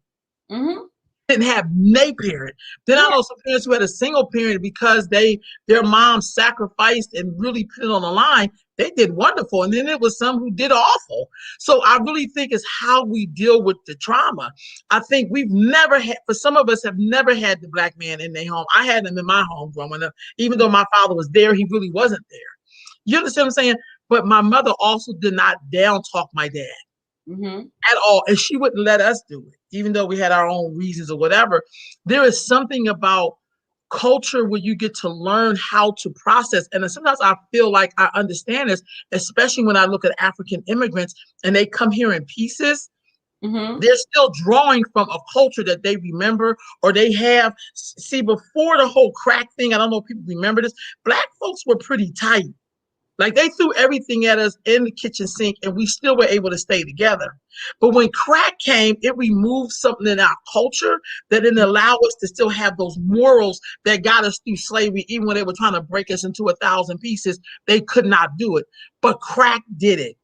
Mm-hmm. Didn't have no parent. Then I know some parents who had a single parent because their mom sacrificed and really put it on the line. They did wonderful. And then there was some who did awful. So I really think it's how we deal with the trauma. I think for some of us have never had the Black man in their home. I had him in my home growing up. Even though my father was there, he really wasn't there. You understand what I'm saying? But my mother also did not down talk my dad. Mm-hmm. At all. And she wouldn't let us do it, even though we had our own reasons or whatever. There is something about culture where you get to learn how to process. And sometimes I feel like I understand this, especially when I look at African immigrants and they come here in pieces. Mm-hmm. They're still drawing from a culture that they remember, or they have. See, before the whole crack thing, I don't know if people remember this, Black folks were pretty tight. Like, they threw everything at us in the kitchen sink and we still were able to stay together. But when crack came, it removed something in our culture that didn't allow us to still have those morals that got us through slavery. Even when they were trying to break us into 1,000 pieces, they could not do it. But crack did it.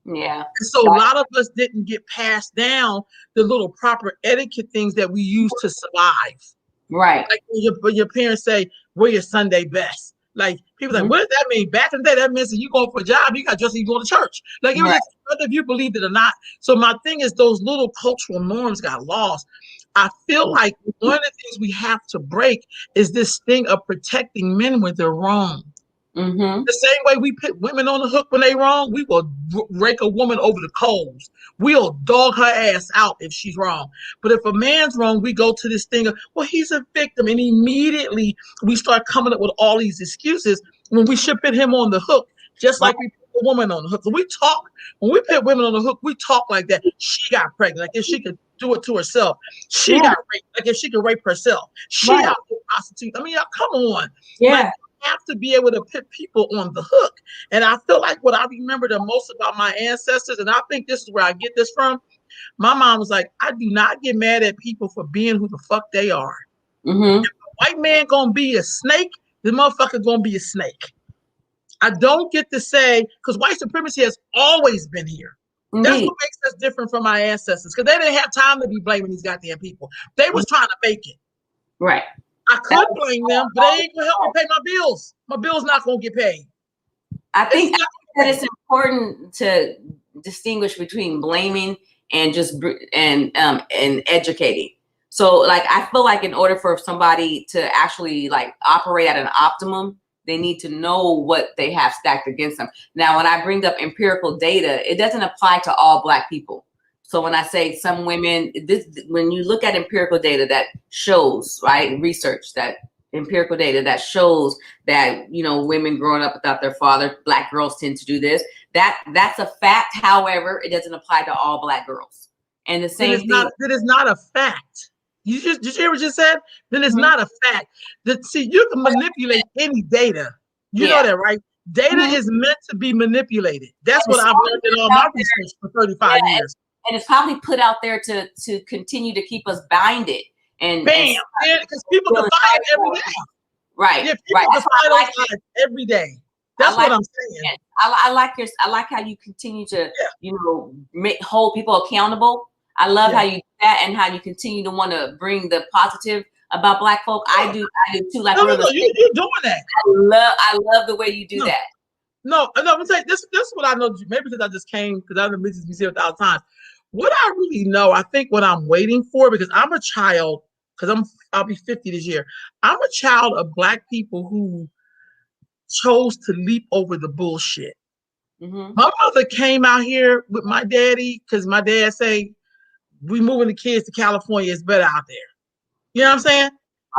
Yeah. And so a lot of us didn't get passed down the little proper etiquette things that we use to survive. Right. Like when your parents say, wear your Sunday best. Like, people like, what does that mean? Back in the day, that means that you going for a job, you got dressed and you going to church. Like, it was just, whether if you believed it or not. So my thing is, those little cultural norms got lost. I feel like one of the things we have to break is this thing of protecting men when they're wrong. Mm-hmm. The same way we put women on the hook when they're wrong, we will rake a woman over the coals. We'll dog her ass out if she's wrong. But if a man's wrong, we go to this thing of, well, he's a victim. And immediately we start coming up with all these excuses when we should put him on the hook, just like we put the woman on the hook. So when we put women on the hook, we talk like that. She got pregnant. Like, if she could do it to herself. She got raped. Like, if she could rape herself. She out to prostitute. I mean, y'all, come on. Yeah. Like, have to be able to put people on the hook. And I feel like what I remember the most about my ancestors, and I think this is where I get this from, my mom was like, I do not get mad at people for being who the fuck they are. Mm-hmm. If a white man gonna be a snake, the motherfucker gonna be a snake. I don't get to say, because white supremacy has always been here. Mm-hmm. That's what makes us different from my ancestors, because they didn't have time to be blaming these goddamn people. They was trying to make it. Right. I could blame them, but they ain't gonna help me pay my bills. My bill's not gonna get paid. I think that it's important to distinguish between blaming and just and educating. So, like, I feel like in order for somebody to actually like operate at an optimum, they need to know what they have stacked against them. Now, when I bring up empirical data, it doesn't apply to all Black people. So when I say some women, when you look at empirical data that shows, right, research that empirical data that shows that, you know, women growing up without their father, Black girls tend to do this. That's a fact. However, it doesn't apply to all Black girls. And the same thing. That is not a fact. Did you hear what you said? Then it's not a fact. See, you can manipulate any data. You know that, right? Data is meant to be manipulated. That's what I've learned in all my research for 35 years. And it's probably put out there to continue to keep us binded. And bam, because people defy it every day. Right. Yeah, people defy those odds every day. That's what I'm saying. I like how you continue to, you know, hold people accountable. I love how you do that and how you continue to want to bring the positive about Black folk. I do too. Like you're doing that. I love the way you do that. No, I'm gonna say this is what I know. Maybe because I just came, because I've been busy here 1,000 times. What I really know, I think what I'm waiting for, because I'm a child, because I'll be 50 this year. I'm a child of Black people who chose to leap over the bullshit. My mother came out here with my daddy because my dad say, we moving the kids to California, it's better out there. You know what I'm saying?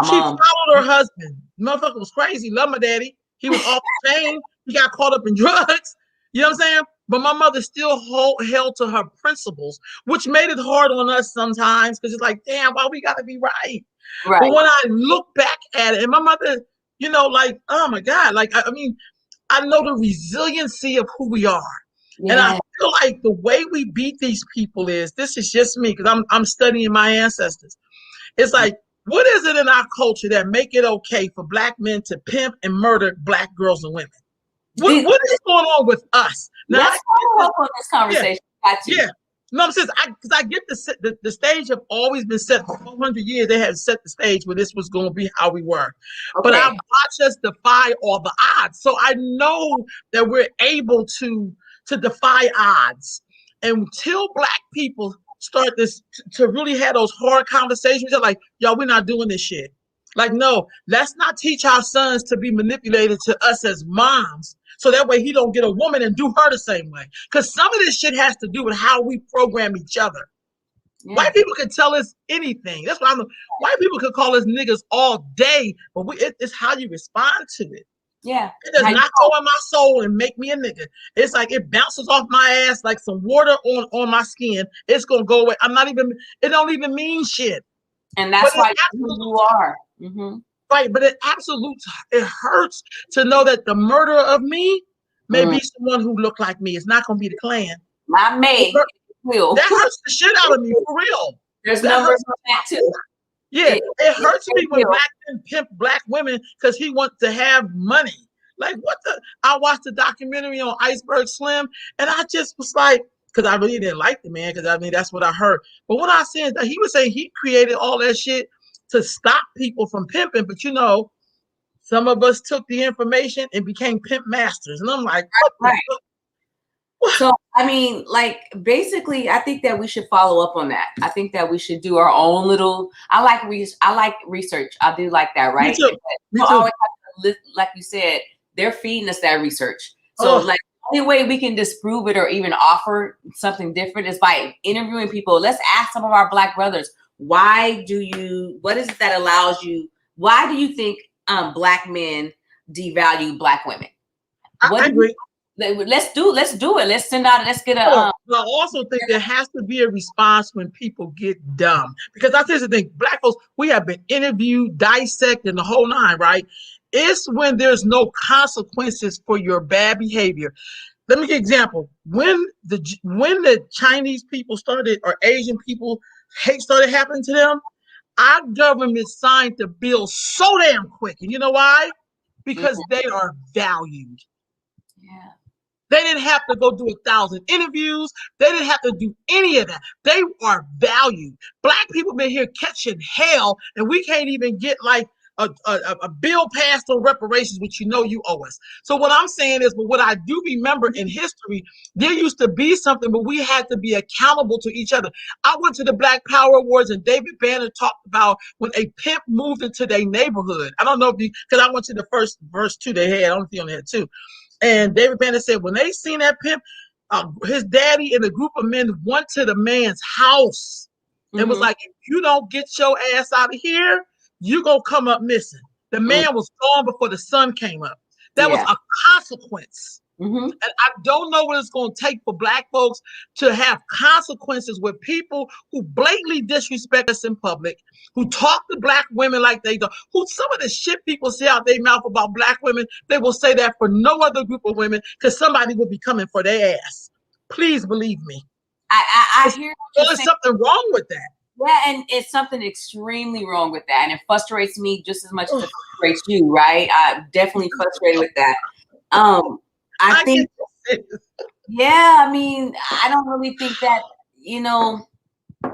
She followed her husband. The motherfucker was crazy. Love my daddy. He was off the chain. He got caught up in drugs. You know what I'm saying? But my mother still held to her principles, which made it hard on us sometimes, because it's like, damn, why we got to be right? But when I look back at it, and my mother, you know, like, oh my God, like, I mean, I know the resiliency of who we are. Yeah. And I feel like the way we beat these people is, this is just me, because I'm studying my ancestors. It's like, what is it in our culture that make it okay for Black men to pimp and murder Black girls and women? What is going on with us? Now, let's follow up on this conversation. Yeah. No, I'm saying, because I get the stage have always been set for 400 years. They have set the stage where this was going to be how we were. Okay. But I watched us defy all the odds. So I know that we're able to defy odds. Until Black people start to really have those hard conversations, they're like, y'all, we're not doing this shit. Like, no, let's not teach our sons to be manipulated to us as moms, so that way he don't get a woman and do her the same way. Because some of this shit has to do with how we program each other. Yeah. White people can tell us anything. That's why white people could call us niggas all day, but it's how you respond to it. Yeah. It does not go in my soul and make me a nigga. It's like it bounces off my ass like some water on my skin. It's gonna go away. It don't even mean shit. And that's why you are. Right, but it hurts to know that the murderer of me may be someone who looked like me. It's not going to be the Klan. Not me. That hurts the shit out of me, for real. There's numbers on that too. Yeah, it hurts me when Black men pimp Black women because he wants to have money. Like, what the? I watched the documentary on Iceberg Slim, and I just was like, because I really didn't like the man, because I mean, that's what I heard. But what I said, that he was saying he created all that shit to stop people from pimping, but you know, some of us took the information and became pimp masters. And I'm like, what? So, I mean, like, basically, I think that we should follow up on that. I think that we should do our own little, I like research. I do like that, right? Me too. Me too. Always have to, like you said, they're feeding us that research. So, like, the only way we can disprove it or even offer something different is by interviewing people. Let's ask some of our Black brothers, what is it that allows you, why do you think Black men devalue Black women? I agree. Let's do it. Let's send out, let's get a. I also think there has to be a response when people get dumb. Because I tell you the thing, Black folks, we have been interviewed, dissected, and the whole nine, right? It's when there's no consequences for your bad behavior. Let me give an example. When the Chinese people started, or Asian people, hate started happening to them, our government signed the bill so damn quick. And you know why? Because they are valued. Yeah. They didn't have to go do 1,000 interviews. They didn't have to do any of that. They are valued. Black people been here catching hell, and we can't even get like a bill passed on reparations, which you know you owe us. So what I'm saying is, but what I do remember in history, there used to be something, but we had to be accountable to each other. I went to the Black Power Awards, and David Banner talked about when a pimp moved into their neighborhood. I don't know if because I went to the first verse 2 they had. I don't think he only had 2. And David Banner said when they seen that pimp, his daddy and a group of men went to the man's house and was like, if you don't get your ass out of here, you gonna come up missing. The man was gone before the sun came up. That was Yeah. a consequence. And I don't know what it's going to take for Black folks to have consequences with people who blatantly disrespect us in public, who talk to Black women like they do, who some of the shit people say out their mouth about Black women, they will say that for no other group of women because somebody will be coming for their ass. Please believe me. I hear there's something wrong with that. Yeah, and it's something extremely wrong with that. And it frustrates me just as much as it frustrates you, right? I'm definitely frustrated with that. I think, yeah, I mean, I don't really think that, you know,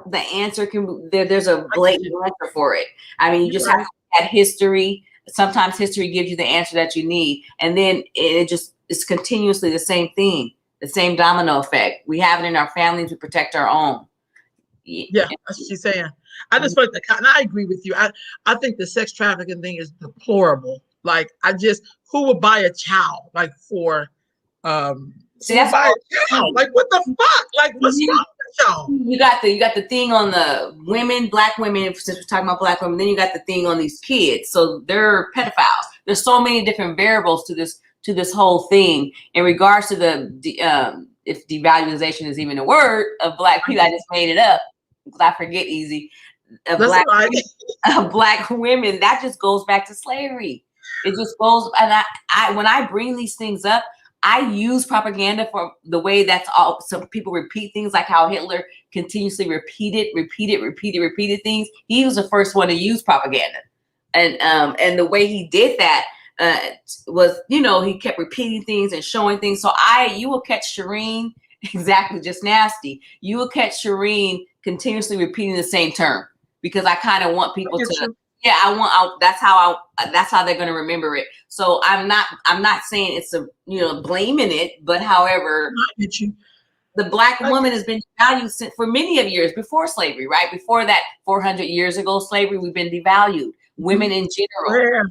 the answer can there's a blatant answer for it. I mean, you just have to look at history. Sometimes history gives you the answer that you need, and then it's continuously the same thing, the same domino effect. We have it in our families to protect our own. Yeah, that's what she's saying. I just feel like and I agree with you. I think the sex trafficking thing is deplorable. Like, who would buy a child like for See, that's buy a child? Like, what the fuck? Like, what's wrong with y'all? You got the thing on the women, Black women, since we're talking about Black women, then you got the thing on these kids. So they're pedophiles. There's so many different variables to this whole thing in regards to the if devaluation is even a word of Black people. I just made it up because I forget easy. Black women, that just goes back to slavery. It just goes, and I when I bring these things up, I use propaganda for the way that's all. Some people repeat things like how Hitler continuously repeated things. He was the first one to use propaganda, and the way he did that was, he kept repeating things and showing things. So you will catch Shireen exactly just nasty. You will catch Shireen continuously repeating the same term because I kind of want people to. Yeah, that's how they're going to remember it. So I'm not saying it's blaming it, but however, the Black woman has been devalued for many of years before slavery, right? Before that, 400 years ago, slavery, we've been devalued. Women in general. Yeah.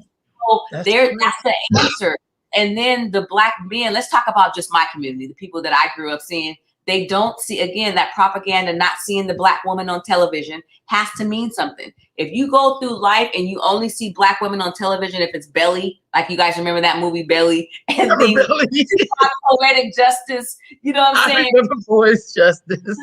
So that's the answer. And then the Black men, let's talk about just my community, the people that I grew up seeing. They don't see, again, that propaganda, not seeing the Black woman on television has to mean something. If you go through life and you only see Black women on television, if it's Belly, like you guys remember that movie Belly, and things poetic justice, you know what I'm saying? I remember Poetic Justice.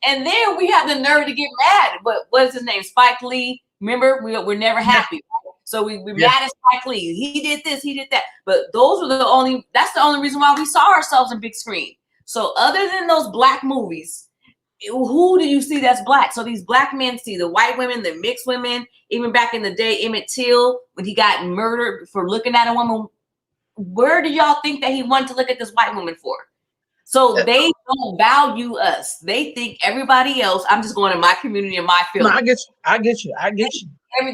And then we have the nerve to get mad. But what's his name? Spike Lee. Remember, we're never happy. So we're mad at Spike Lee. He did this, he did that. But that's the only reason why we saw ourselves in big screen. So other than those Black movies, who do you see that's Black? So these Black men see the white women, the mixed women. Even back in the day, Emmett Till, when he got murdered for looking at a woman, where do y'all think that he wanted to look at this white woman for? So they don't value us. They think everybody else. I'm just going to my community and my field. No, I get you.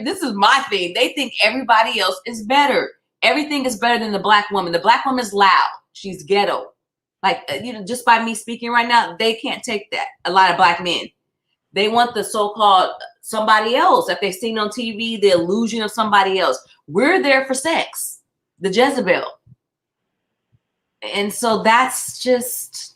This is my thing. They think everybody else is better. Everything is better than the Black woman. The Black woman is loud. She's ghetto. Like, just by me speaking right now, they can't take that. A lot of Black men, they want the so-called somebody else that they've seen on TV, the illusion of somebody else. We're there for sex, the Jezebel. And so that's just,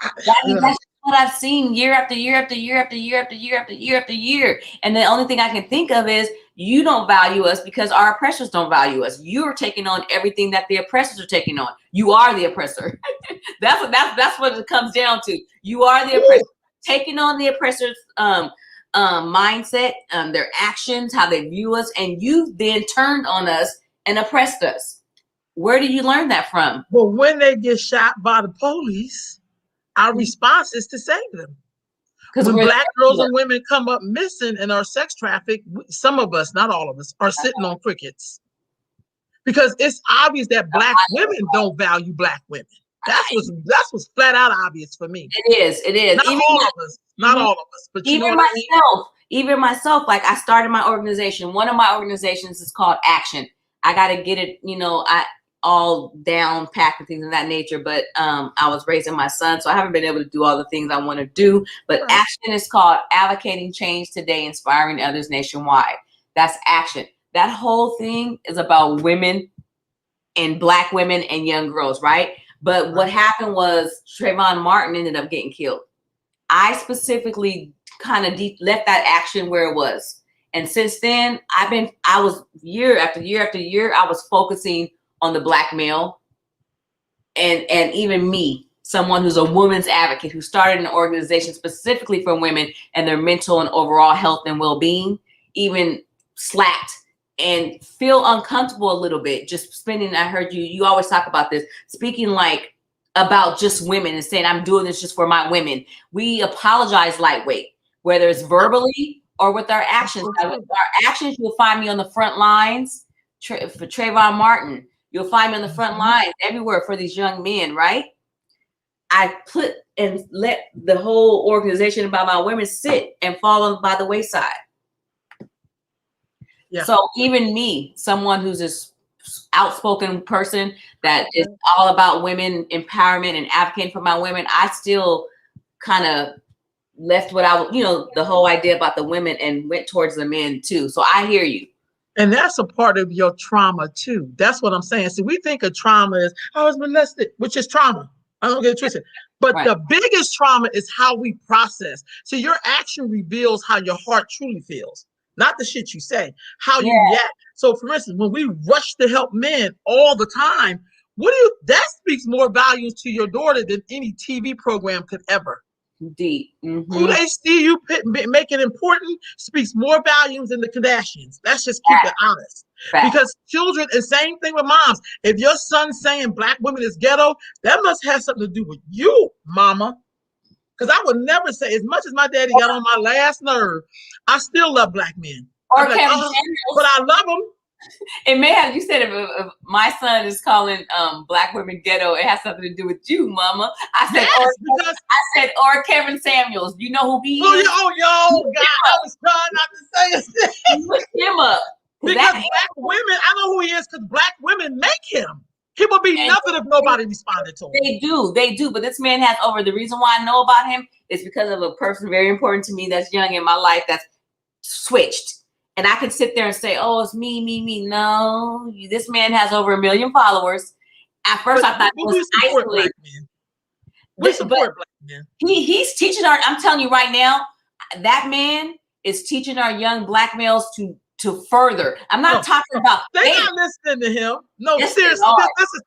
that's what I've seen year after year after year after year after year after year after year. And the only thing I can think of is you don't value us because our oppressors don't value us. You're taking on everything that the oppressors are taking on. You are the oppressor. That's what it comes down to. You are the oppressor, taking on the oppressor's mindset, their actions, how they view us, and you then turned on us and oppressed us. Where do you learn that from? Well, when they get shot by the police, our response is to save them. When Black girls and women come up missing and are sex trafficked, some of us, not all of us, are sitting on crickets. Because it's obvious that Black women don't value Black women. That's what's flat out obvious for me. It is. Not all of us, but even myself, like I started my organization. One of my organizations is called Action. I got to get it, all down packed and things of that nature. But I was raising my son, so I haven't been able to do all the things I want to do. But Action is called Advocating Change Today, Inspiring Others Nationwide. That's Action. That whole thing is about women and Black women and young girls, right? But what happened was Trayvon Martin ended up getting killed. I specifically kind of left that action where it was. And since then, I was year after year after year, I was focusing on the Black male, and even me, someone who's a woman's advocate, who started an organization specifically for women and their mental and overall health and well-being, even slapped and feel uncomfortable a little bit just spending. I heard you always talk about this, speaking like about just women and saying, I'm doing this just for my women. We apologize lightweight, whether it's verbally or with our actions. With our actions, you'll find me on the front lines for Trayvon Martin. You'll find me on the front lines everywhere for these young men, right? I put and let the whole organization about my women sit and fall by the wayside. Yeah. So even me, someone who's this outspoken person that is all about women empowerment and advocating for my women, I still kind of left what I, the whole idea about the women and went towards the men too. So I hear you. And that's a part of your trauma too. That's what I'm saying. See, we think of trauma as I was molested, which is trauma. I don't get it twisted. But the biggest trauma is how we process. So your action reveals how your heart truly feels, not the shit you say, how you react. So for instance, when we rush to help men all the time, that speaks more values to your daughter than any TV program could ever. Deep. Who they see you make it important speaks more volumes than the Kardashians. Let's just keep it honest. Because children, and same thing with moms. If your son's saying Black women is ghetto, that must have something to do with you, mama. Because I would never say, as much as my daddy got on my last nerve, I still love Black men. Or Kevin Samuels. But I love them. It may have, you said if my son is calling Black women ghetto, it has something to do with you, mama. I said, or Kevin Samuels. You know who he is? God, I was trying not to say it. Look him up. Because Black women, I know who he is because Black women make him. He would be nothing if nobody responded to him. They do. But this man has the reason why I know about him is because of a person very important to me that's young in my life that's switched. And I could sit there and say, oh, it's me. No, this man has over 1 million followers. At first, I thought it was isolated. We support Black men. He's teaching I'm telling you right now, that man is teaching our young Black males to further. I'm not talking about. They're not listening to him. No, yes, seriously,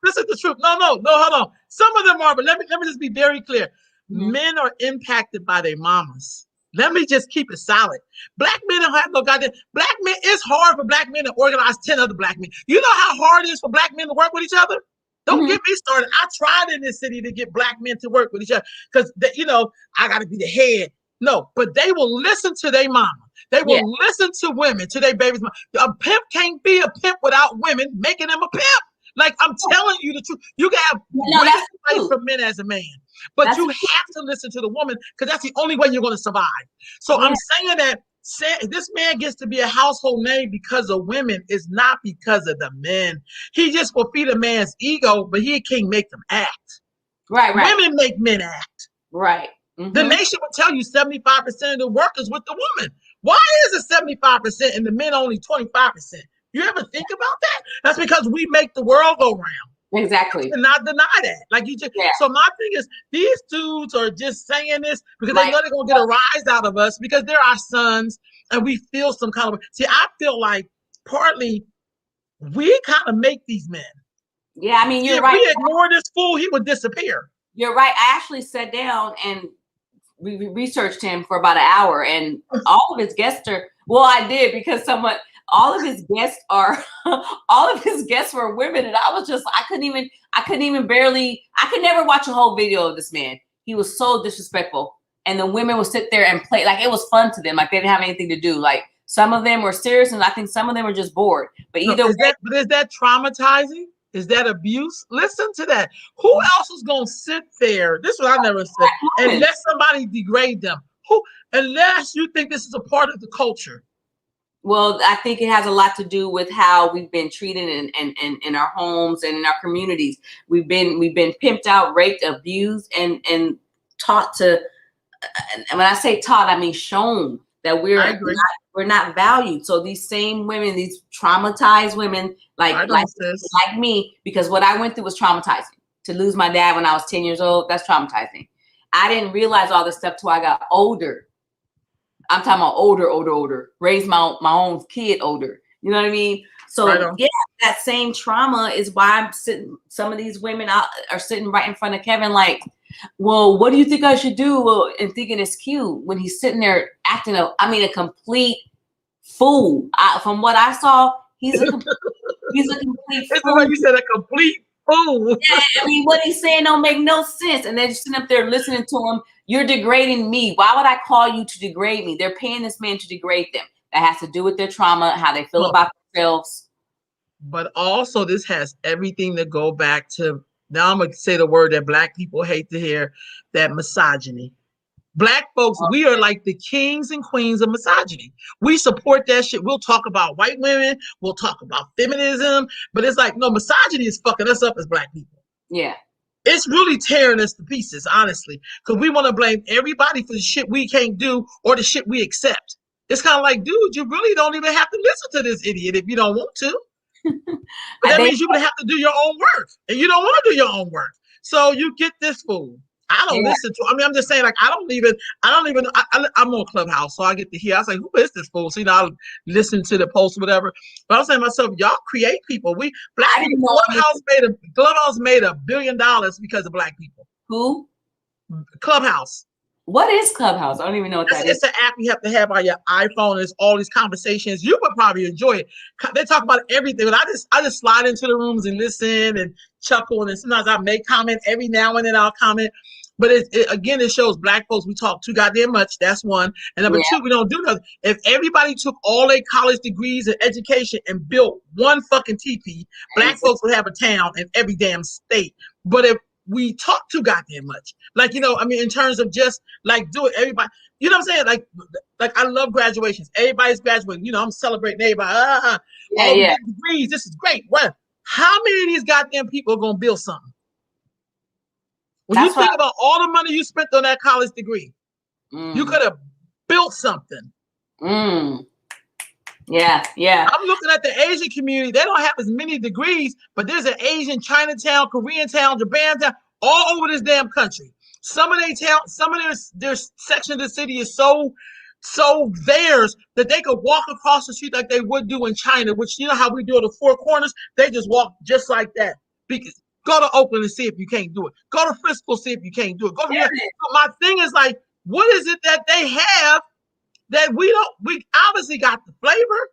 this is the truth. No, hold on. Some of them are, but let me just be very clear. Men are impacted by their mamas. Let me just keep it solid. Black men don't have no goddamn. Black men, it's hard for Black men to organize 10 other Black men. You know how hard it is for Black men to work with each other? Don't get me started. I tried in this city to get Black men to work with each other because, I got to be the head. No, but they will listen to their mama. They will listen to women, to their babies. A pimp can't be a pimp without women making him a pimp. Like, I'm telling you the truth. You can have advice from men as a man, but you have to listen to the woman because that's the only way you're going to survive. So I'm saying that this man gets to be a household name because of women is not because of the men. He just will feed a man's ego, but he can't make them act. Right. Women make men act. Right. The nation will tell you 75% of the work is with the woman. Why is it 75% and the men only 25%? You ever think about that? That's because we make the world go round. Exactly. And not deny that. Like you just. So my thing is, these dudes are just saying this because they know they're gonna get a rise out of us because they're our sons and we feel some kind of. See, I feel like partly we kind of make these men. Yeah, I mean, you're right. If we ignore this fool, he would disappear. You're right. I actually sat down and we researched him for about an hour, and all of his guests are. Well, I did because all of his guests were women, and I was just, I could never watch a whole video of this man. He was so disrespectful, and the women would sit there and play like it was fun to them, like they didn't have anything to do. Like some of them were serious, and I think some of them were just bored. But either is that traumatizing? Is that abuse? Listen to that. Who else is gonna sit there? This is what I never said, and let somebody degrade them. Unless you think this is a part of the culture. Well, I think it has a lot to do with how we've been treated in our homes and in our communities. We've been pimped out, raped, abused, and taught to. And when I say taught, I mean shown that we're not valued. So these same women, these traumatized women, like me, because what I went through was traumatizing. To lose my dad when I was 10 years old, that's traumatizing. I didn't realize all this stuff till I got older. I'm talking about older. Raised my own kid older. You know what I mean? So yeah, that same trauma is why I'm sitting. Some of these women are sitting right in front of Kevin, like, well, what do you think I should do? And thinking it's cute when he's sitting there acting a complete fool. From what I saw, he's a complete fool. It's the way you said, a complete fool. Yeah, I mean, what he's saying don't make no sense. And they're just sitting up there listening to him. You're degrading me. Why would I call you to degrade me? They're paying this man to degrade them. That has to do with their trauma, how they feel about themselves. But also, this has everything to go back to. Now I'm gonna say the word that Black people hate to hear: that misogyny. Black folks, we are like the kings and queens of misogyny. We support that shit. We'll talk about white women. We'll talk about feminism. But it's like, no, misogyny is fucking us up as Black people. Yeah. It's really tearing us to pieces, honestly, because we want to blame everybody for the shit we can't do or the shit we accept. It's kind of like, dude, you really don't even have to listen to this idiot if you don't want to. But that means you're going to have to do your own work, and you don't want to do your own work. So you get this fool. I don't listen to. I mean, I'm just saying, like, I'm on Clubhouse, so I get to hear. I was like, who is this fool? So, you know, I'll listen to the post or whatever. But I'm saying to myself, y'all create people. Black people, Clubhouse made $1 billion because of Black people. Who? Clubhouse. What is Clubhouse? I don't even know what that is. It's an app you have to have on your iPhone. There's all these conversations. You would probably enjoy it. They talk about everything, but I just slide into the rooms and listen and chuckle. And sometimes I may comment. Every now and then I'll comment. But it shows Black folks, we talk too goddamn much. That's one. And number two, we don't do nothing. If everybody took all their college degrees and education and built one fucking TP, Black folks would have a town in every damn state. But if we talk too goddamn much, like, you know, I mean, in terms of just like do it, everybody, you know what I'm saying? Like I love graduations. Everybody's graduating. You know, I'm celebrating everybody. Degrees. This is great. What? How many of these goddamn people are gonna build something? When you think about all the money you spent on that college degree, you could have built something. Yeah. I'm looking at the Asian community. They don't have as many degrees, but there's an Asian Chinatown, Koreatown, Japantown, all over this damn country. Some of their section of the city is so theirs that they could walk across the street like they would do in China, which, you know how we do at the Four Corners? They just walk just like that. Because go to Oakland and see if you can't do it. Go to Frisco, see if you can't do it. Go to my thing is like, what is it that they have that we don't? We obviously got the flavor.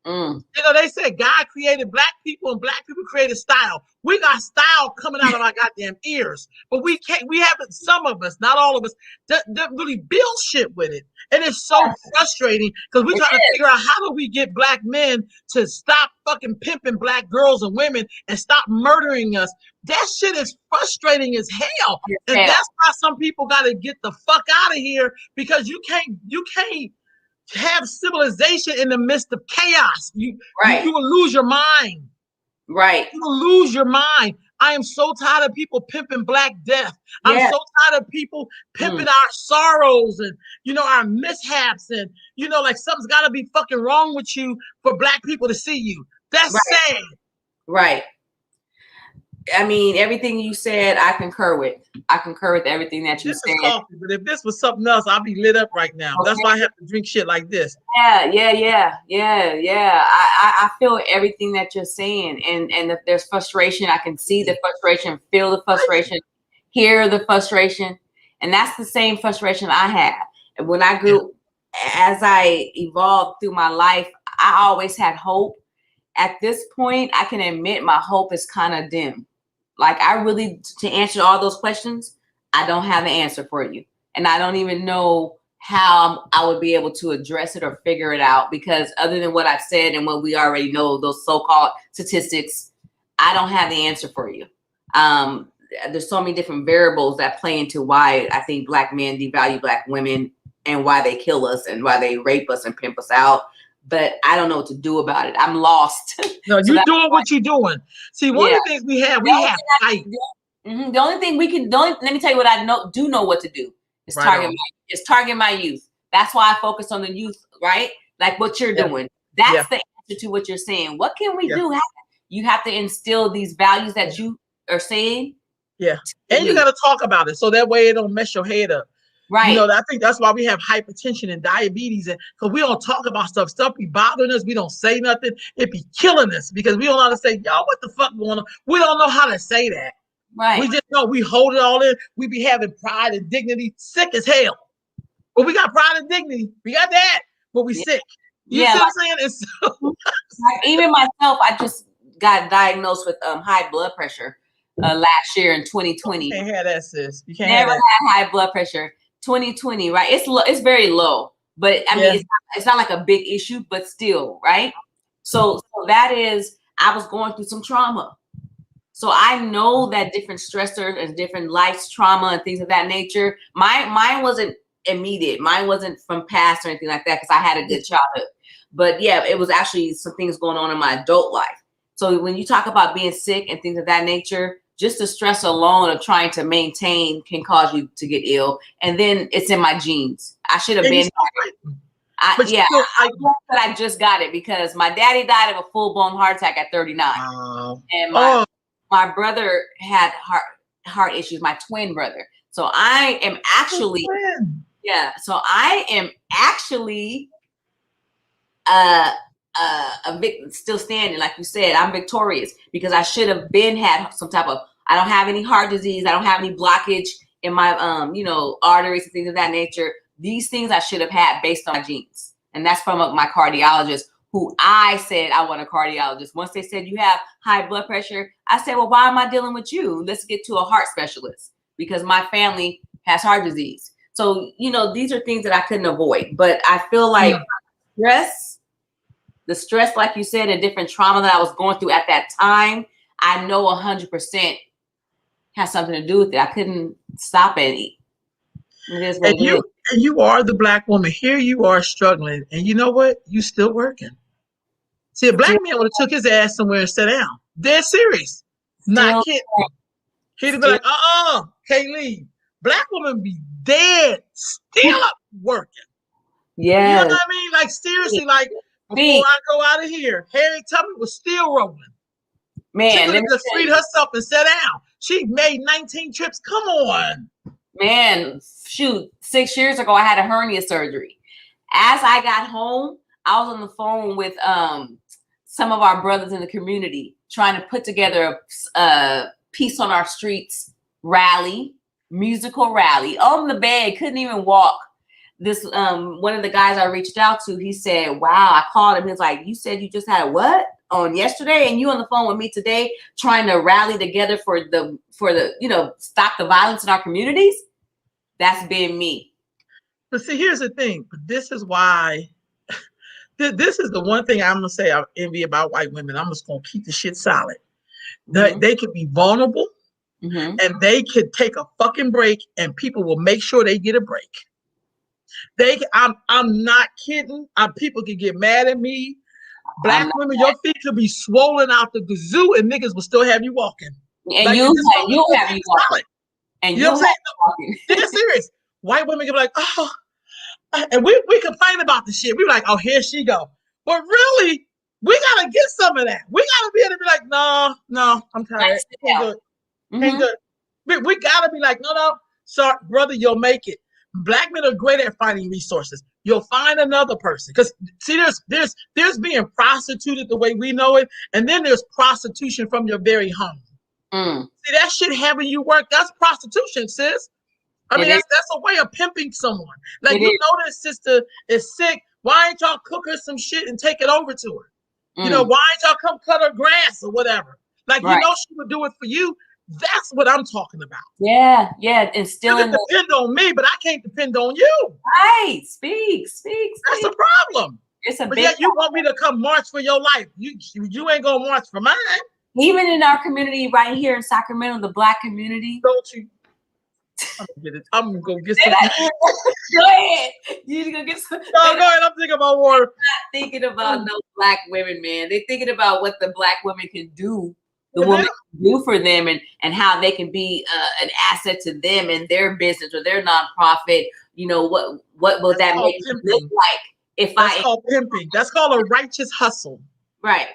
You know, they said God created Black people and Black people created style. We got style coming out of our goddamn ears, but we haven't, some of us, not all of us, that really build shit with it. And it's so frustrating because we're trying to figure out how do we get Black men to stop fucking pimping Black girls and women and stop murdering us. That shit is frustrating as hell. And that's why some people got to get the fuck out of here, because you can't have civilization in the midst of chaos. You will lose your mind. Right. You will lose your mind. I am so tired of people pimping Black death. I'm so tired of people pimping our sorrows and, you know, our mishaps, and, you know, like something's got to be fucking wrong with you for Black people to see you. That's sad. Right. I mean, everything you said, I concur with. I concur with everything that you said. This is coffee, but if this was something else, I'd be lit up right now. Okay. That's why I have to drink shit like this. Yeah. I feel everything that you're saying, and if there's frustration, I can see the frustration, feel the frustration, hear the frustration, and that's the same frustration I had. And when I grew, as I evolved through my life, I always had hope. At this point, I can admit my hope is kind of dim. Like, I really, to answer all those questions, I don't have an answer for you. And I don't even know how I would be able to address it or figure it out, because other than what I've said and what we already know, those so-called statistics, I don't have the answer for you. There's so many different variables that play into why I think Black men devalue Black women and why they kill us and why they rape us and pimp us out. But I don't know what to do about it. I'm lost. No, you're doing what you're doing. See, one of the things we have fight. The only thing we can, let me tell you what I know what to do. Is target my youth. That's why I focus on the youth, right? Like what you're doing. That's the answer to what you're saying. What can we do? You have to instill these values that you are saying. Yeah. And you got to talk about it so that way it don't mess your head up. Right. You know, I think that's why we have hypertension and diabetes, and because we don't talk about stuff. Stuff be bothering us. We don't say nothing. It be killing us because we don't know how to say, y'all, what the fuck going on? We don't know how to say that. Right. We just know we hold it all in. We be having pride and dignity, sick as hell. But we got pride and dignity. We got that, but we sick. You see what I'm saying? It's like, even myself, I just got diagnosed with high blood pressure last year in 2020. You can't have that, sis. You can't Never have that. had high blood pressure. 2020, right? It's very low, but I mean, it's not like a big issue, but still, right? So that is, I was going through some trauma. So I know that different stressors and different life's trauma and things of that nature. Mine wasn't immediate. Mine wasn't from past or anything like that because I had a good childhood. But yeah, it was actually some things going on in my adult life. So when you talk about being sick and things of that nature, just the stress alone of trying to maintain can cause you to get ill. And then it's in my genes. I should have been. I just got it because my daddy died of a full-blown heart attack at 39. And my brother had heart issues, my twin brother. So I am actually, still standing, like you said. I'm victorious because I should have been had some type of. I don't have any heart disease. I don't have any blockage in my arteries and things of that nature. These things I should have had based on my genes, and that's from my cardiologist, who I said I want a cardiologist. Once they said you have high blood pressure, I said, well, why am I dealing with you? Let's get to a heart specialist because my family has heart disease. So these are things that I couldn't avoid, but I feel like the stress, like you said, and different trauma that I was going through at that time, I know 100% has something to do with it. I couldn't stop it. And you are the Black woman. Here you are struggling. And you know what? You still working. See, a Black man would have took his ass somewhere and sat down. Dead serious. Not kidding. He'd be like, can't leave. Black woman be dead, still up working. Yeah. You know what I mean? Like, seriously, like, before I go out of here, Harriet Tubman was still rolling. Man, she could have just freed herself and sat down. She made 19 trips. Come on. Man, shoot, 6 years ago, I had a hernia surgery. As I got home, I was on the phone with some of our brothers in the community trying to put together a Peace on Our Streets musical rally. On the bed, couldn't even walk. This one of the guys I reached out to, he said, wow, I called him. He was like, you said you just had what on yesterday, and you on the phone with me today trying to rally together for the stop the violence in our communities. That's been me. But see, here's the thing. This is why this is the one thing I'm gonna say I envy about white women. I'm just gonna keep the shit solid. They could be vulnerable, and they could take a fucking break, and people will make sure they get a break. I'm not kidding. People can get mad at me. Black women, your feet could be swollen out the gazoo, and niggas will still have you walking. And like, you'll have you walking. And you know what I'm saying? They're serious. White women can be like, oh, and we complain about the shit. We be like, oh, here she go. But really, we gotta get some of that. We gotta be able to be like, no, I'm tired. Can't do it. We gotta be like, no, sorry, brother, you'll make it. Black men are great at finding resources. You'll find another person. Because see, there's being prostituted the way we know it, and then there's prostitution from your very home. See, that shit having you work, that's prostitution, sis. I mean, that's a way of pimping someone. Like, you know that sister is sick. Why ain't y'all cook her some shit and take it over to her? Why ain't y'all come cut her grass or whatever? Like, you know she would do it for you. That's what I'm talking about. Yeah. And still you can depend on me, but I can't depend on you. Right. Speak. That's a problem. But yet you want me to come march for your life. You ain't gonna march for mine. Even in our community right here in Sacramento, the Black community. Don't you? I'm gonna go get some. Go ahead. You need to go get some. No, go ahead. I'm thinking about water. Not thinking about no Black women, man. They're thinking about what the Black women can do. The woman can do for them, and how they can be an asset to them and their business or their nonprofit. What will that make it look like? That's called pimping. That's called a righteous hustle. Right.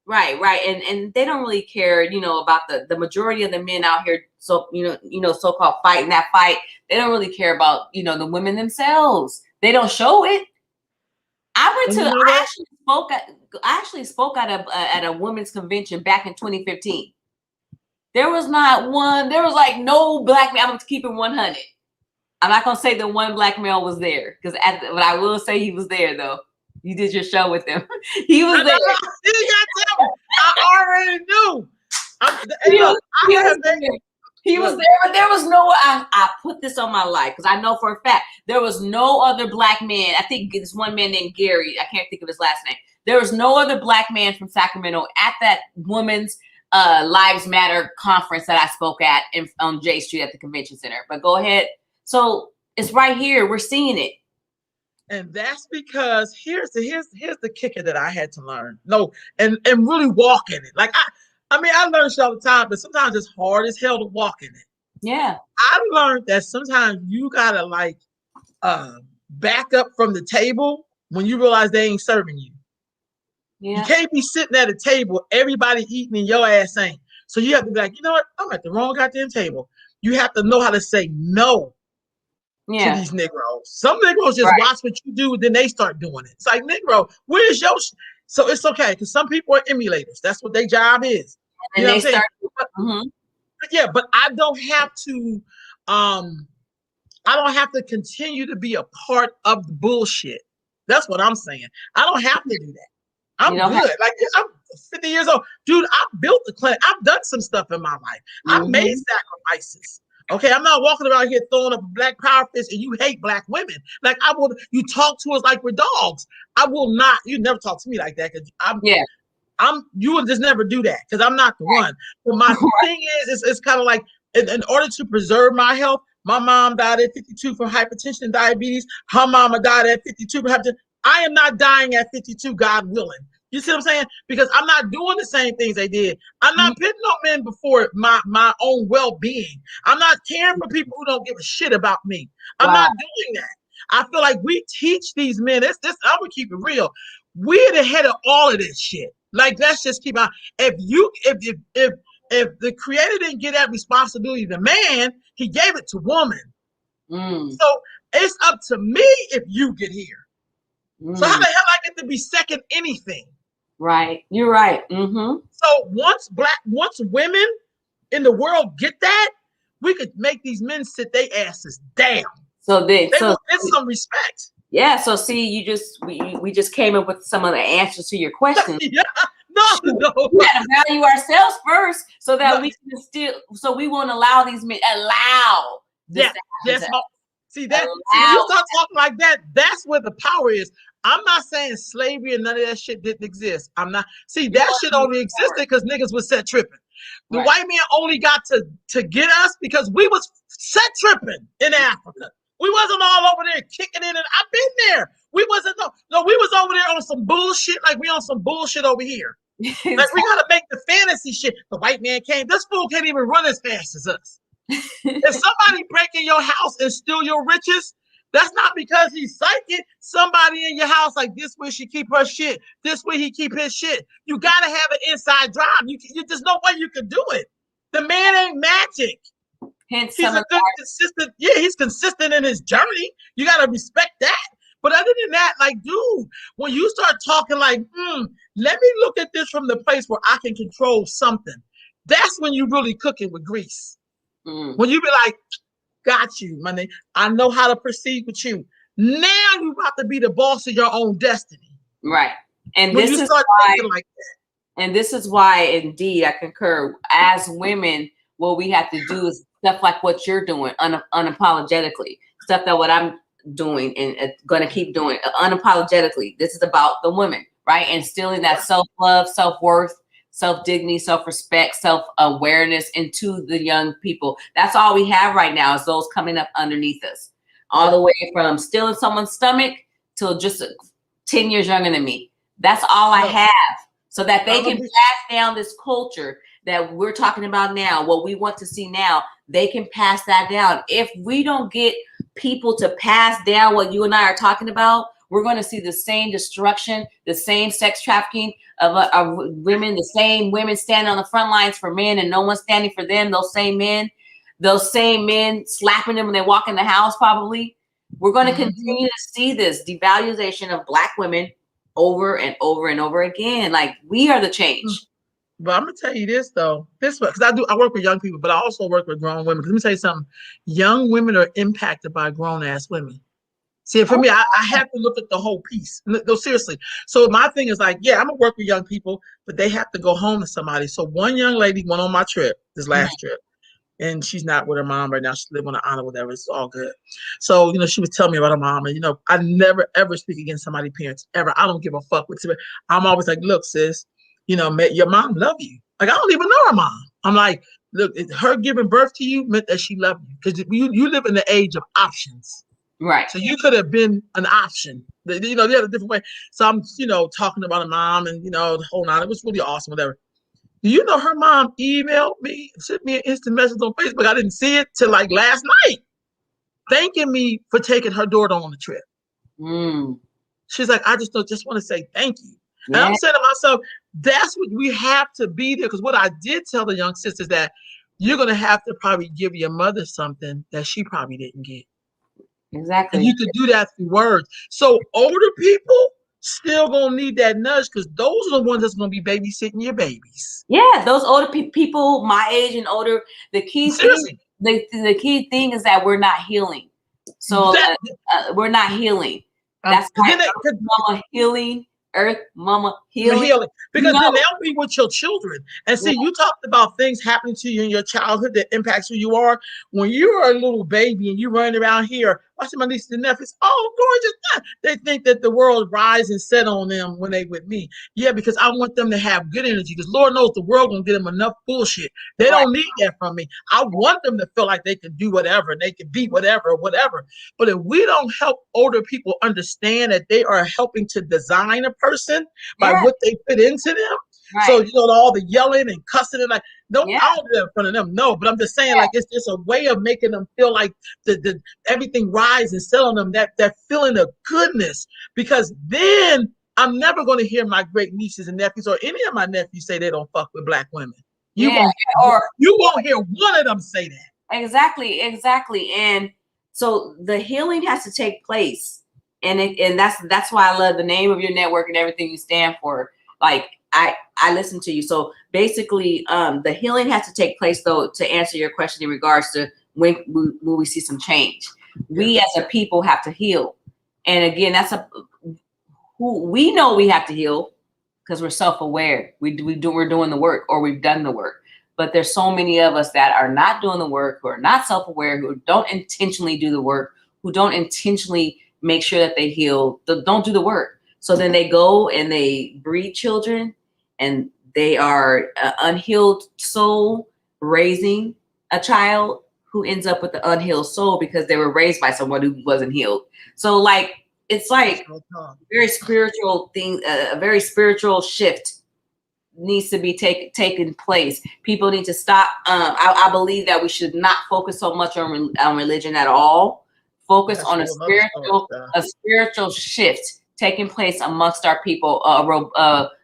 Right, right. And they don't really care, you know, about the majority of the men out here, so so-called fighting that fight. They don't really care about, you know, the women themselves. They don't show it. And you know what? I actually spoke at a women's convention back in 2015. There was like no black man. I'm gonna keep it 100. I'm not gonna say the one black male was there, but I will say he was there though. You did your show with him. He was there. You gotta tell me. I already knew. He was there, but there was no. I put this on my life because I know for a fact there was no other black man. I think this one man named Gary. I can't think of his last name. There was no other black man from Sacramento at that women's Lives Matter conference that I spoke at on J Street at the convention center. But go ahead. So it's right here. We're seeing it. And that's because here's the kicker that I had to learn. No, and really walk in it. Like I mean, I learn shit all the time, but sometimes it's hard as hell to walk in it. Yeah. I learned that sometimes you gotta like back up from the table when you realize they ain't serving you. Yeah. You can't be sitting at a table, everybody eating and your ass ain't. So you have to be like, you know what? I'm at the wrong goddamn table. You have to know how to say no. To these Negroes. Some Negroes just watch what you do, then they start doing it. It's like, Negro, where's your so it's okay, because some people are emulators. That's what their job is. And you know they start yeah, but I don't have to continue to be a part of the bullshit. That's what I'm saying. I don't have to do that. I'm good. Like I'm 50 years old. Dude, I built the clinic. I've done some stuff in my life. I've made sacrifices. Okay, I'm not walking around here throwing up a black power fist and you hate black women. Like you talk to us like we're dogs. I will not, you never talk to me like that because you would just never do that because I'm not the one. But my thing is, it's kind of like in order to preserve my health, my mom died at 52 from hypertension and diabetes. Her mama died at 52 from hypertension. I am not dying at 52, God willing. You see what I'm saying? Because I'm not doing the same things they did. I'm not putting on men before my own well-being. I'm not caring for people who don't give a shit about me. I'm not doing that. I feel like we teach these men. I'm gonna keep it real. We're the head of all of this shit. Like, let's just keep on. If the creator didn't get that responsibility to man, he gave it to woman. So it's up to me if you get here. So how the hell I get to be second anything? Right. You're right. So once women in the world get that, we could make these men sit their asses down. So they will get some respect. Yeah. So see, we just came up with some of the answers to your questions. Yeah. No. We gotta value ourselves first, so that we can so we won't allow these men this to happen. See that? See, when you start talking like that, that's where the power is. I'm not saying slavery and none of that shit didn't exist. I'm not. See, that shit only existed because niggas was set tripping. The white man only got to get us because we was set tripping in Africa. We wasn't all over there kicking in, and I've been there. We wasn't no. We was over there on some bullshit, like we on some bullshit over here. Like we gotta make the fantasy shit. The white man came. This fool can't even run as fast as us. If somebody break in your house and steal your riches, that's not because he's psychic. Somebody in your house, like, this where she keep her shit, this where he keep his shit. You gotta have an inside drive. There's no way you can do it. The man ain't magic. Hence, he's a good, consistent. Yeah, he's consistent in his journey. You gotta respect that. But other than that, like, dude, when you start talking like, let me look at this from the place where I can control something, that's when you really cooking with grease. When you be like, got you, my nigga. I know how to proceed with you. Now you about to be the boss of your own destiny. Right. And when this is why, like that. And this is why, indeed, I concur. As women, what we have to do is stuff like what you're doing, unapologetically. Stuff that what I'm doing and going to keep doing unapologetically. This is about the women, right? Instilling that self-love, self-worth, self-dignity, self-respect, self-awareness into the young people. That's all we have right now is those coming up underneath us. All the way from stealing someone's stomach till just 10 years younger than me. That's all I have. So that they can pass down this culture that we're talking about now, what we want to see now, they can pass that down. If we don't get people to pass down what you and I are talking about, we're going to see the same destruction, the same sex trafficking of women, the same women standing on the front lines for men and no one standing for them. Those same men slapping them when they walk in the house, probably. We're going to continue to see this devaluation of Black women over and over and over again. Like, we are the change. But I'm gonna tell you this though, because I work with young people, but I also work with grown women. Let me tell you something: young women are impacted by grown ass women. See, for me, I have to look at the whole piece. No, seriously. So my thing is like, yeah, I'm gonna work with young people, but they have to go home to somebody. So one young lady went on my trip, this last trip, and she's not with her mom right now. She's living on an island, whatever. It's all good. So, she was telling me about her mom, and I never ever speak against somebody's parents ever. I don't give a fuck what. I'm always like, look, sis, your mom love you. Like, I don't even know her mom. I'm like, look, her giving birth to you meant that she loved you, because you live in the age of options. Right. So you could have been an option. They had a different way. So I'm, talking about a mom and, the whole nine. It was really awesome, whatever. Do you know her mom emailed me, sent me an instant message on Facebook? I didn't see it till like last night, thanking me for taking her daughter on the trip. She's like, I just want to say thank you. Yeah. And I'm saying to myself, that's what we have to be there. Because what I did tell the young sisters, that you're going to have to probably give your mother something that she probably didn't get. Exactly. And you can do that through words. So older people still gonna need that nudge, because those are the ones that's gonna be babysitting your babies. Yeah, those older people, my age and older. The key thing is that we're not healing. So we're not healing. That's why Mama healing. Earth Mama healing. Because then they'll be with your children. And see, you talked about things happening to you in your childhood that impacts who you are. When you are a little baby and you running around here watching my nieces and nephews, gorgeous. They think that the world rise and set on them when they with me. Yeah, because I want them to have good energy, because Lord knows the world gonna get them enough bullshit. They don't need that from me. I want them to feel like they can do whatever and they can be whatever. But if we don't help older people understand that they are helping to design a person by what they fit into them. Right. So, all the yelling and cussing and I don't do that in front of them. No, but I'm just saying, like, it's just a way of making them feel like the everything rise and set on them, that feeling of goodness. Because then I'm never going to hear my great nieces and nephews or any of my nephews say they don't fuck with Black women. You won't hear one of them say that. Exactly. And so the healing has to take place. And that's why I love the name of your network and everything you stand for. Like, I listen to you. So basically, the healing has to take place, though, to answer your question in regards to when we see some change. We as a people have to heal. And again, who we know we have to heal, because we're self-aware. We're doing the work, or we've done the work. But there's so many of us that are not doing the work, who are not self-aware, who don't intentionally do the work, who don't intentionally make sure that they heal, don't do the work. So then they go and they breed children, and they are an unhealed soul raising a child who ends up with an unhealed soul because they were raised by someone who wasn't healed. So like, it's like very spiritual thing, a very spiritual shift needs to be taking place. People need to stop. I believe that we should not focus so much on religion at all. Focus on a spiritual shift taking place amongst our people.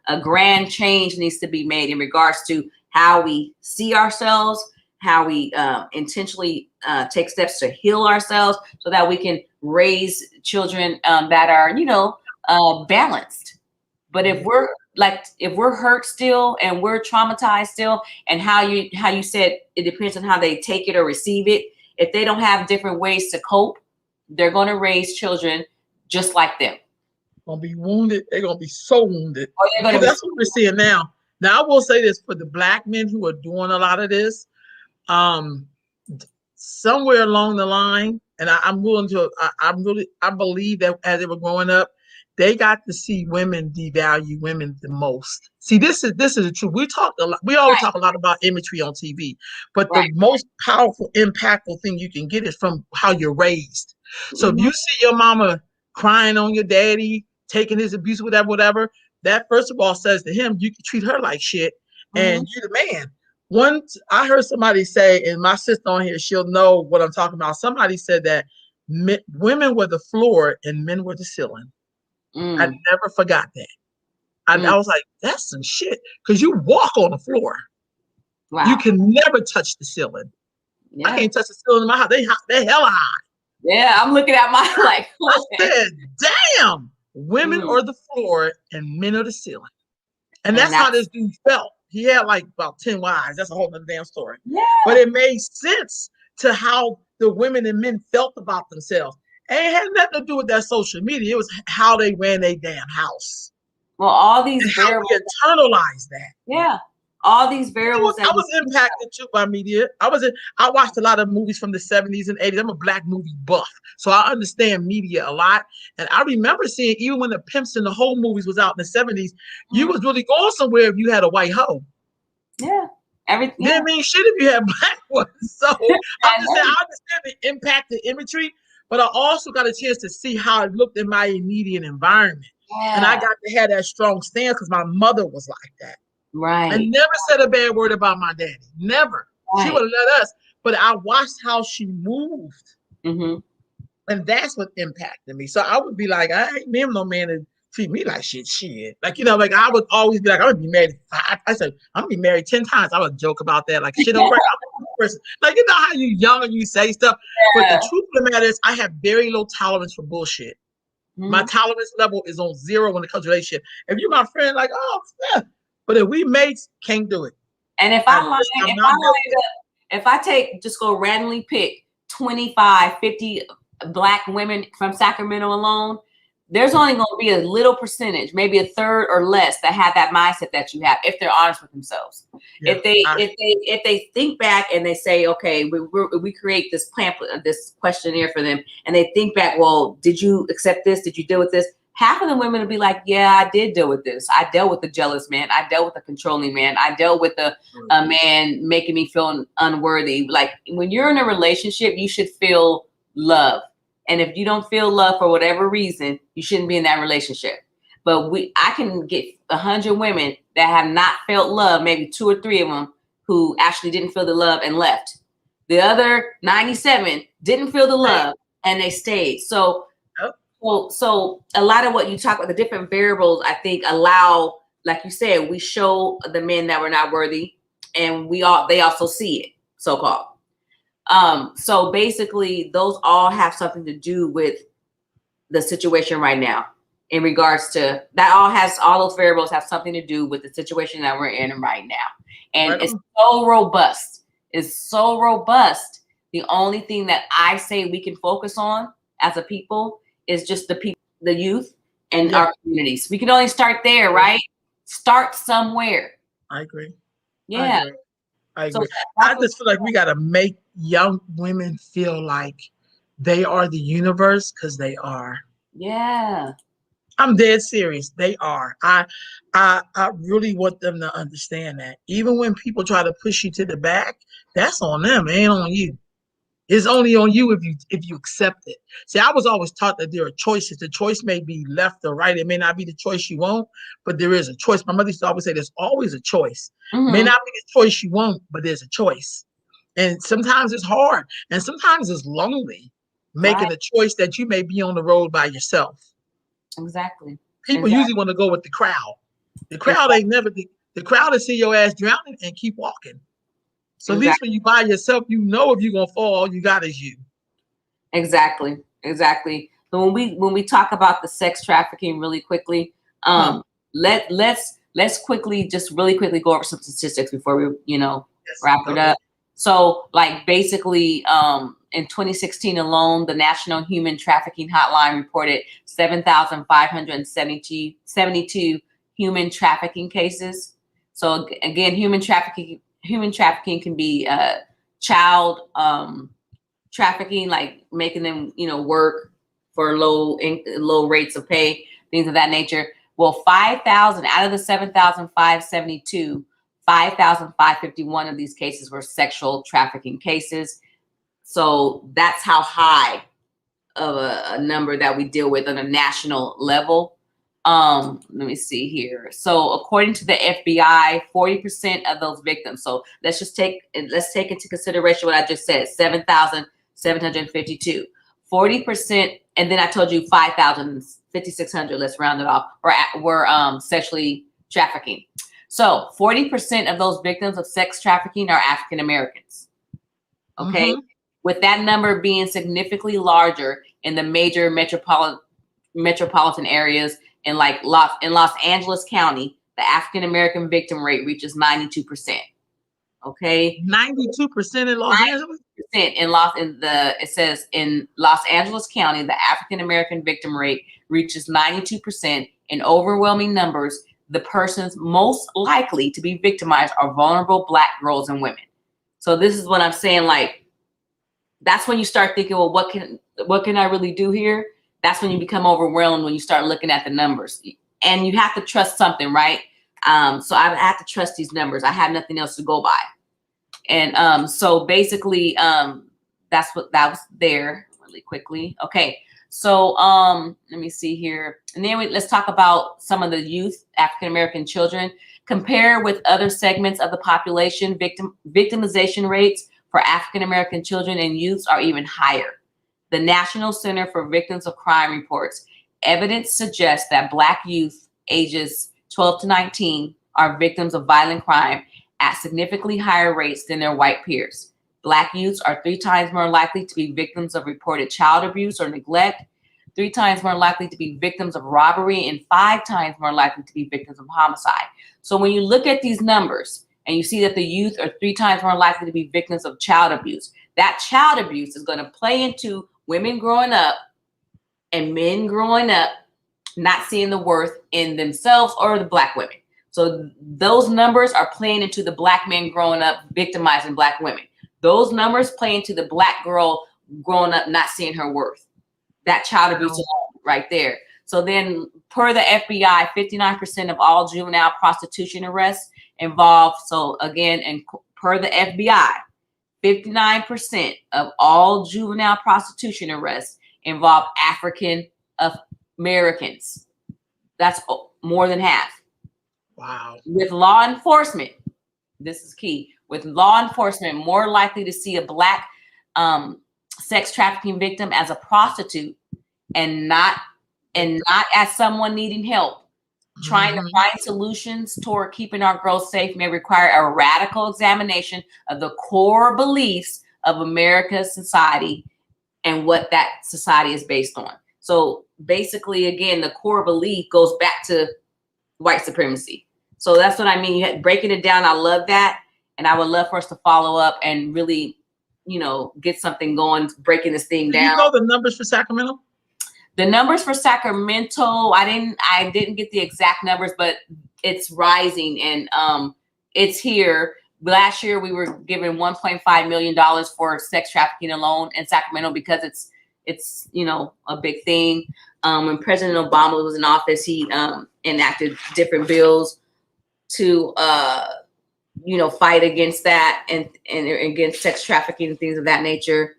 A grand change needs to be made in regards to how we see ourselves, how we intentionally take steps to heal ourselves, so that we can raise children that are, balanced. But if we're hurt still and we're traumatized still, and how you said it depends on how they take it or receive it. If they don't have different ways to cope, they're going to raise children just like them. Gonna be wounded. They're gonna be so wounded. That's what we're seeing now. Now I will say this for the Black men who are doing a lot of this. Somewhere along the line, and I believe that as they were growing up, they got to see women devalue women the most. See, this is the truth. We always talk a lot about imagery on TV, but the most powerful, impactful thing you can get is from how you're raised. So if you see your mama crying on your daddy, taking his abuse, whatever, that first of all says to him, you can treat her like shit, and you're the man. Once I heard somebody say, and my sister on here, she'll know what I'm talking about. Somebody said that women were the floor and men were the ceiling. I never forgot that. I was like, that's some shit. Because you walk on the floor. Wow. You can never touch the ceiling. Yeah. I can't touch the ceiling in my house. They hella high. Yeah, I'm looking at my like. I said, damn, women are the floor and men are the ceiling. And that's how this dude felt. He had like about 10 wives. That's a whole other damn story. Yeah. But it made sense to how the women and men felt about themselves. And it had nothing to do with that social media. It was how they ran their damn house. Well, all these and variables. How we internalized that. Yeah. All these variables. I was impacted too by media. I watched a lot of movies from the 70s and 80s. I'm a black movie buff, so I understand media a lot. And I remember seeing, even when the Pimps and the Whole movies was out in the 70s, you was really going somewhere if you had a white hoe. Yeah. Everything. Didn't mean shit if you had black ones. So I'm just saying, I understand the impact, the imagery, but I also got a chance to see how it looked in my immediate environment. Yeah. And I got to have that strong stance because my mother was like that. Right. I never said a bad word about my daddy. Never. Right. She would have let us. But I watched how she moved. And that's what impacted me. So I would be like, I ain't never no man to treat me like shit. Like, like I would always be like, I'm going to be married. I said, I'm going to be married 10 times. I would joke about that. Like, shit don't work. I'm a person. Like, you know how you young and you say stuff. Yeah. But the truth of the matter is, I have very low tolerance for bullshit. My tolerance level is on 0 when it comes to relationship. If you're my friend, like, oh, yeah. But if we mates, can't do it. And if I just go randomly pick 25, 50 black women from Sacramento alone, there's only going to be a little percentage, maybe a third or less, that have that mindset that you have, if they're honest with themselves. Yeah, if they think back and they say, okay, we create this pamphlet, this questionnaire for them, and they think back, well, did you accept this? Did you deal with this? Half of the women will be like, yeah, I did deal with this. I dealt with the jealous man. I dealt with the controlling man. I dealt with a man making me feel unworthy. Like, when you're in a relationship, you should feel love. And if you don't feel love for whatever reason, you shouldn't be in that relationship. But I can get 100 women that have not felt love, maybe 2 or 3 of them who actually didn't feel the love and left. The other 97 didn't feel the love and they stayed. So a lot of what you talk about, the different variables, I think allow, like you said, we show the men that we're not worthy, and they also see it, so-called. So basically, those all have something to do with the situation right now. In regards to that, all those variables have something to do with the situation that we're in right now, and it's so robust. It's so robust. The only thing that I say we can focus on as a people is just the youth and our communities. We can only start there, right? Start somewhere. I agree. Yeah. I agree. I just feel like we got to make young women feel like they are the universe, because they are. Yeah. I'm dead serious. They are. I really want them to understand that. Even when people try to push you to the back, that's on them. It ain't on you. It's only on you if you accept it. See, I was always taught that there are choices. The choice may be left or right. It may not be the choice you want, but there is a choice. My mother used to always say there's always a choice. May not be the choice you want, but there's a choice. And sometimes it's hard. And sometimes it's lonely making a choice that you may be on the road by yourself. Exactly. People usually want to go with the crowd. The crowd ain't never, the crowd will see your ass drowning and keep walking. So at least when you by yourself, you know if you're gonna fall, all you got is you. Exactly. So when we talk about the sex trafficking really quickly, let's quickly go over some statistics before we wrap it up. So, like, basically, in 2016 alone, the National Human Trafficking Hotline reported 7,572 human trafficking cases. So again, human trafficking can be child trafficking, like making them work for low rates of pay, things of that nature. Well, 5,000 out of the 7,572, 5,551 of these cases were sexual trafficking cases. So that's how high of a number that we deal with on a national level. Let me see here. So according to the FBI, 40% of those victims. So let's take into consideration what I just said, 7,752. 40% and then I told you 5,000, 5,600, let's round it off, were sexually trafficking. So 40% of those victims of sex trafficking are African Americans. Okay. Mm-hmm. With that number being significantly larger in the major metropolitan areas in like Los Angeles County, the African American victim rate reaches 92%. Okay. 92% in Los Angeles? It says in Los Angeles County, the African American victim rate reaches 92%. In overwhelming numbers, the persons most likely to be victimized are vulnerable Black girls and women. So this is what I'm saying. Like, that's when you start thinking, well, what can I really do here? That's when you become overwhelmed when you start looking at the numbers, and you have to trust something, right? So I have to trust these numbers. I have nothing else to go by. And so basically, that was there really quickly. Okay. So let me see here. And then let's talk about some of the youth, African-American children. Compare with other segments of the population, victimization rates for African-American children and youths are even higher. The National Center for Victims of Crime reports, evidence suggests that Black youth ages 12 to 19 are victims of violent crime at significantly higher rates than their white peers. Black youths are 3 times more likely to be victims of reported child abuse or neglect, 3 times more likely to be victims of robbery, and 5 times more likely to be victims of homicide. So when you look at these numbers and you see that the youth are 3 times more likely to be victims of child abuse, that child abuse is going to play into women growing up and men growing up not seeing the worth in themselves or the Black women. So those numbers are playing into the Black men growing up victimizing Black women. Those numbers play into the Black girl growing up not seeing her worth. That child abuse right there. So then per the FBI, 59% of all juvenile prostitution arrests involve, so again, and per the FBI, 59% of all juvenile prostitution arrests involve African Americans. That's more than half. Wow. With law enforcement, this is key, with law enforcement more likely to see a Black sex trafficking victim as a prostitute and not as someone needing help. Trying to find solutions toward keeping our girls safe may require a radical examination of the core beliefs of America's society and what that society is based on. So basically, again, the core belief goes back to white supremacy. So that's what I mean. Breaking it down, I love that. And I would love for us to follow up and really, get something going, breaking this thing down. You know the numbers for Sacramento? The numbers for Sacramento, I didn't get the exact numbers, but it's rising and it's here. Last year we were given $1.5 million for sex trafficking alone in Sacramento because it's a big thing. When President Obama was in office, he enacted different bills to fight against that and against sex trafficking and things of that nature.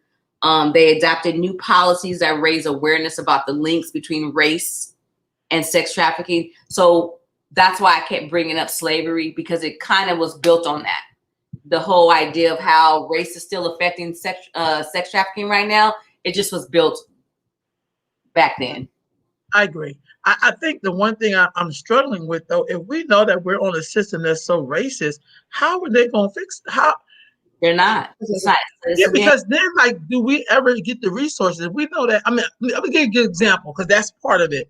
They adopted new policies that raise awareness about the links between race and sex trafficking. So that's why I kept bringing up slavery, because it kind of was built on that. The whole idea of how race is still affecting sex trafficking right now, it just was built back then. I agree. I think the one thing I'm struggling with, though, if we know that we're on a system that's so racist, how are they going to fix it? How? They're not. Yeah, because then, do we ever get the resources? We know that. I mean, let me give you a good example, because that's part of it.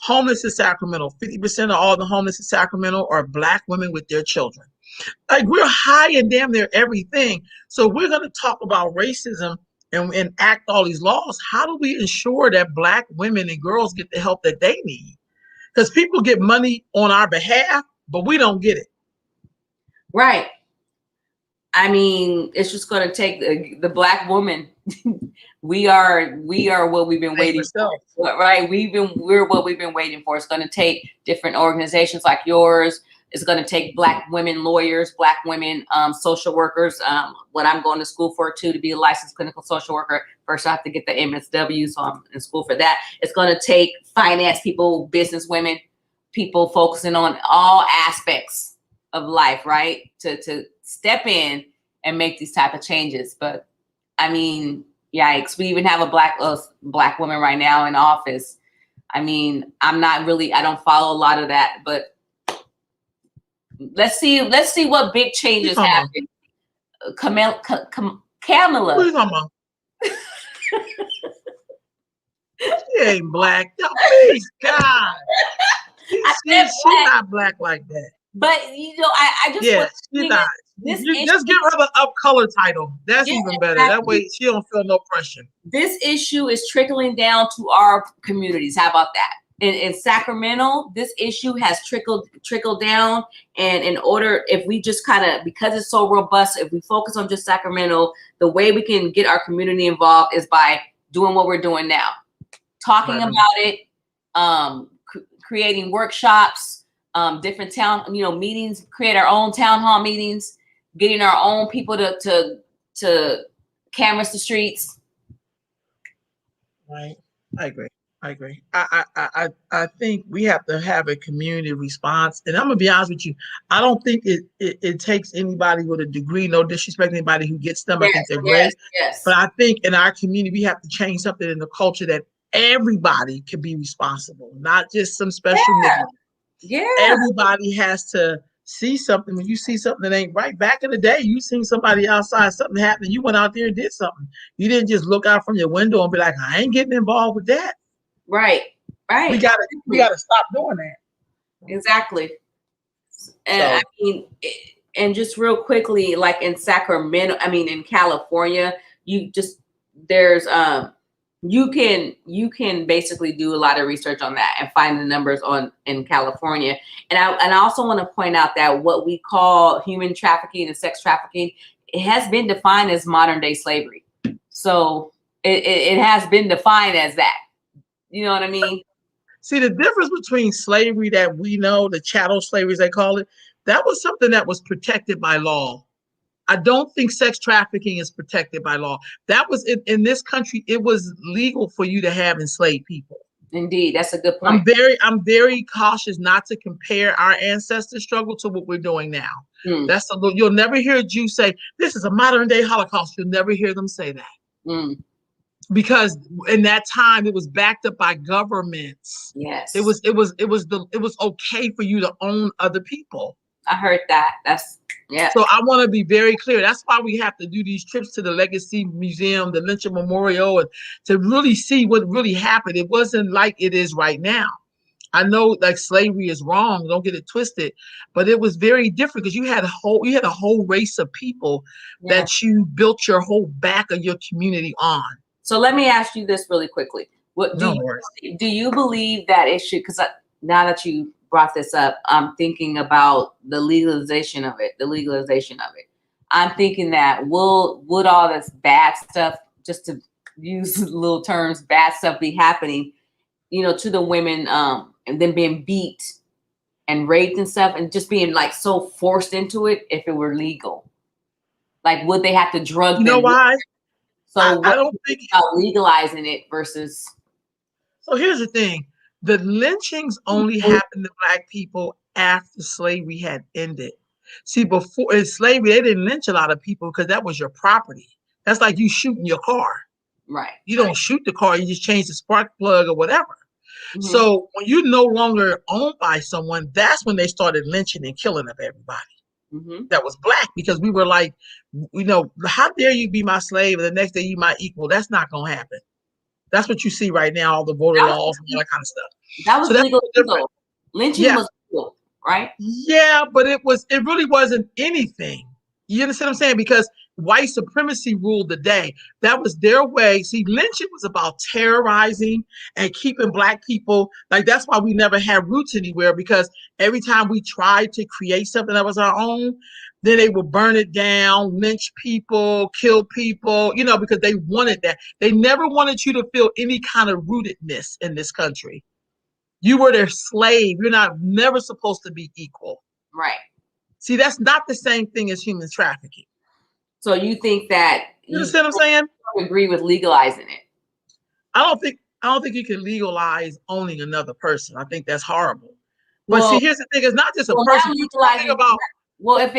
Homeless in Sacramento, 50% of all the homeless in Sacramento are Black women with their children. Like, we're high in damn near everything. So we're going to talk about racism and enact all these laws. How do we ensure that Black women and girls get the help that they need? Because people get money on our behalf, but we don't get it. Right. I mean, it's just going to take the Black woman. we are what we've been waiting for, right? We're what we've been waiting for. It's going to take different organizations like yours. It's going to take Black women lawyers, Black women social workers. What I'm going to school for too, to be a licensed clinical social worker. First, I have to get the MSW, so I'm in school for that. It's going to take finance people, business women, people focusing on all aspects of life, right? To step in and make these type of changes. But I mean, Yikes. We even have a black woman right now in office. I mean, I don't follow a lot of that, but let's see what big changes happen. Kamala. What are you talking about? She ain't black. No, please, God. She's not black like that. But I just want she's not. Just give her the up color title. That's even better. Exactly. That way she don't feel no pressure. This issue is trickling down to our communities. How about that? In Sacramento, this issue has trickled down. And in order, if we just because it's so robust, if we focus on just Sacramento, the way we can get our community involved is by doing what we're doing now, talking about it, creating workshops, different town meetings, create our own town hall meetings, getting our own people to canvass the streets. Right, I agree. I think we have to have a community response, and I'm gonna be honest with you. I don't think it takes anybody with a degree. No disrespect to anybody who gets them. I think they're great. Yes. But I think in our community we have to change something in the culture that everybody can be responsible, not just some special nigga. Yeah. Everybody has to see something. When you see something that ain't right, back in the day, you seen somebody outside, something happened, you went out there and did something. You didn't just look out from your window and be like, I ain't getting involved with that. Right. We gotta stop doing that. Exactly. And I mean, and just real quickly, like in Sacramento, in California, you can basically do a lot of research on that and find the numbers in California. And I also want to point out that what we call human trafficking and sex trafficking, it has been defined as modern day slavery. So it has been defined as that. You know what I mean? See, the difference between slavery that we know, the chattel slavery as they call it, that was something that was protected by law. I don't think sex trafficking is protected by law. That was in this country, it was legal for you to have enslaved people. Indeed, that's a good point. I'm very cautious not to compare our ancestors' struggle to what we're doing now. You'll never hear a Jew say, this is a modern day Holocaust. You'll never hear them say that. Because in that time it was backed up by governments. Yes. It was okay for you to own other people. I heard that. So I want to be very clear. That's why we have to do these trips to the Legacy Museum, the Lynching Memorial, and to really see what really happened. It wasn't like it is right now. I know like slavery is wrong, don't get it twisted, but it was very different because you had a whole race of people that you built your whole back of your community on. So let me ask you this really quickly. Do you believe that it should, because now that you brought this up, I'm thinking about the legalization of it. I'm thinking that would all this bad stuff, just to use little terms, bad stuff be happening, to the women, and then being beat and raped and stuff, and just being like so forced into it if it were legal? Like, would they have to drug them? You know why? So I don't think about legalizing it versus. So here's the thing. The lynchings only happened to Black people after slavery had ended. See, before in slavery, they didn't lynch a lot of people because that was your property. That's like you shooting your car. Right. You don't shoot the car, you just change the spark plug or whatever. So when you're no longer owned by someone, that's when they started lynching and killing up everybody. That was Black, because we were like, how dare you be my slave and the next day you my equal? That's not going to happen. That's what you see right now, all the voter laws and all that kind of stuff. That was legal. Lynching was legal, right? Yeah, but it really wasn't anything. You understand what I'm saying? Because white supremacy ruled the day. That was their way. See, lynching was about terrorizing and keeping Black people, like that's why we never had roots anywhere, because every time we tried to create something that was our own, then they would burn it down, lynch people, kill people, because they wanted that. They never wanted you to feel any kind of rootedness in this country. You were their slave. You're never supposed to be equal. Right. See, that's not the same thing as human trafficking. So you think that you understand what I'm saying? Agree with legalizing it? I don't think you can legalize owning another person. I think that's horrible. But see, here's the thing: it's not just a person. You're talking about. Well, if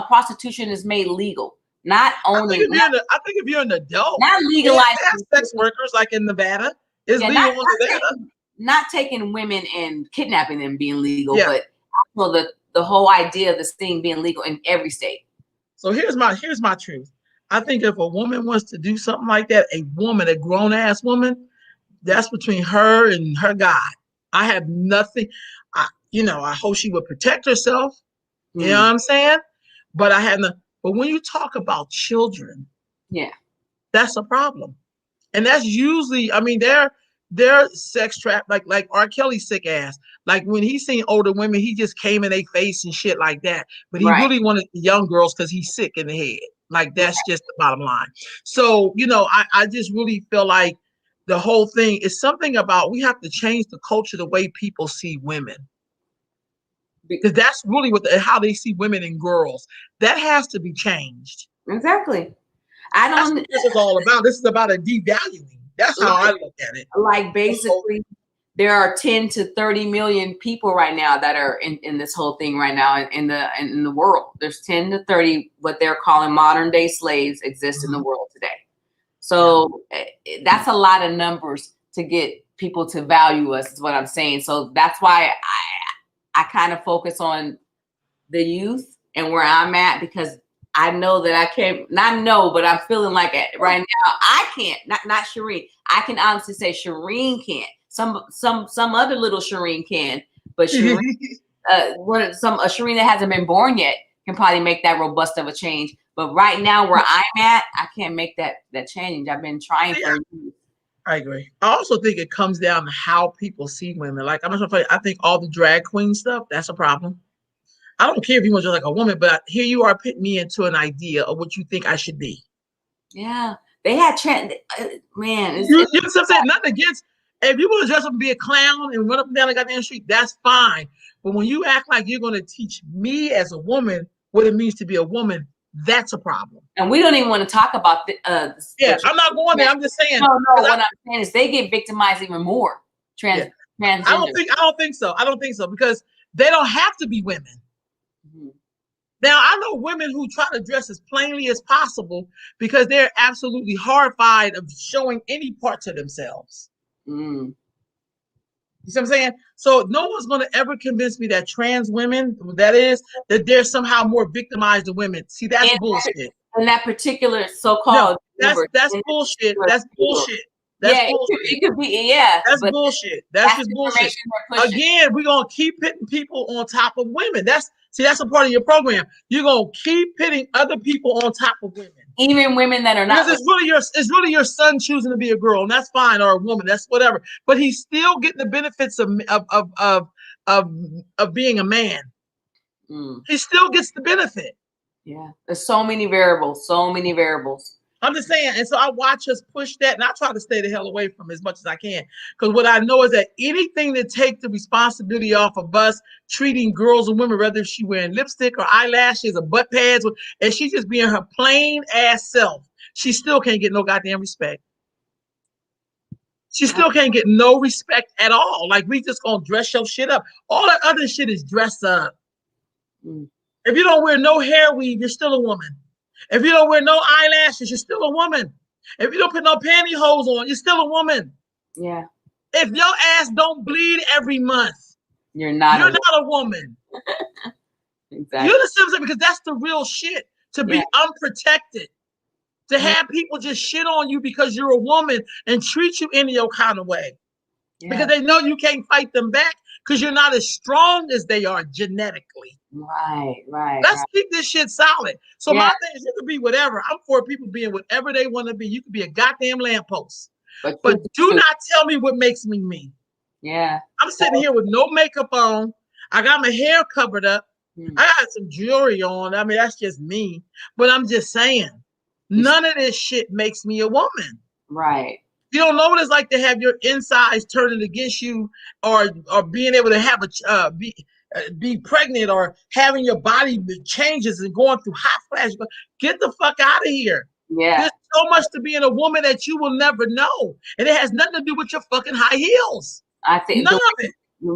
prostitution is made legal, Not owning. I think if you're an adult, not legalizing. They have sex workers like in Nevada. It's legal in Nevada. Not taking women and kidnapping them being legal, but also the whole idea of this thing being legal in every state. So here's my truth. I think if a woman wants to do something like that, a grown ass woman, that's between her and her God. I have nothing. I hope she would protect herself. You know what I'm saying? But But when you talk about children, that's a problem. And that's usually, I mean, they're sex trap, like R. Kelly's sick ass. Like when he seen older women, he just came in their face and shit like that. But he really wanted the young girls because he's sick in the head. Like that's just the bottom line. So, I just really feel like the whole thing is something about we have to change the culture, the way people see women. Because that's really how they see women and girls. That has to be changed. Exactly. That's what this is all about. This is about a devaluing. That's how I look at it. Like basically, there are 10 to 30 million people right now that are in this whole thing right now in the world. There's 10 to 30 what they're calling modern day slaves exist in the world today. So that's a lot of numbers to get people to value us, is what I'm saying. So that's why I kind of focus on the youth and where I'm at, because I know that I can't, not know, but I'm feeling like it right now. I can't, not Shireen. I can honestly say Shireen can't. Some other little Shireen can, but Shireen, a Shireen that hasn't been born yet can probably make that robust of a change. But right now where I'm at, I can't make that change. I've been trying for years. I agree. I also think it comes down to how people see women. Like I'm not gonna I think all the drag queen stuff, that's a problem. I don't care if you want to look like a woman, but here you are putting me into an idea of what you think I should be. Yeah, they had man. You know what I'm saying? Nothing against. If you want to dress up and be a clown and run up and down the goddamn street, that's fine. But when you act like you're going to teach me as a woman what it means to be a woman, that's a problem. And we don't even want to talk about I'm not going there. I'm just saying. No. What I'm saying is they get victimized even more. Transgender. I don't think so because they don't have to be women. Now, I know women who try to dress as plainly as possible because they're absolutely horrified of showing any parts of themselves. You see what I'm saying? So no one's going to ever convince me that trans women, that they're somehow more victimized than women. See, that's bullshit. And that particular so-called that's bullshit. That's bullshit. That's bullshit. It could be, That's bullshit. That's just bullshit. Again, we're gonna keep pitting people on top of women. That's a part of your program. You're gonna keep pitting other people on top of women. Even women that are not. Because it's really your son choosing to be a girl, and that's fine, or a woman, that's whatever. But he's still getting the benefits of being a man. He still gets the benefit. Yeah. There's so many variables. I'm just saying, and so I watch us push that, and I try to stay the hell away from it as much as I can. Because what I know is that anything that takes the responsibility off of us treating girls and women, whether she wearing lipstick or eyelashes or butt pads, and she just being her plain ass self, she still can't get no goddamn respect. She still can't get no respect at all. Like, we just gonna dress your shit up. All that other shit is dressed up. If you don't wear no hair weave, you're still a woman. If you don't wear no eyelashes, you're still a woman. If you don't put no pantyhose on, you're still a woman. Yeah. If your ass don't bleed every month, you're not a woman. Exactly. You understand? Because that's the real shit. To be unprotected. To have people just shit on you because you're a woman and treat you any old kind of way. Because they know you can't fight them back because you're not as strong as they are genetically. Right. Let's keep this shit solid. So my thing is, you can be whatever. I'm for people being whatever they want to be. You can be a goddamn lamppost. But do not tell me what makes me me. Yeah. I'm sitting here with no makeup on. I got my hair covered up. I got some jewelry on. I mean, that's just me. But I'm just saying, none of this shit makes me a woman. Right. You don't know what it's like to have your insides turning against you, or being able to have be pregnant, or having your body changes and going through hot flashes. Get the fuck out of here. Yeah. There's so much to being a woman that you will never know. And it has nothing to do with your fucking high heels. I think none of it.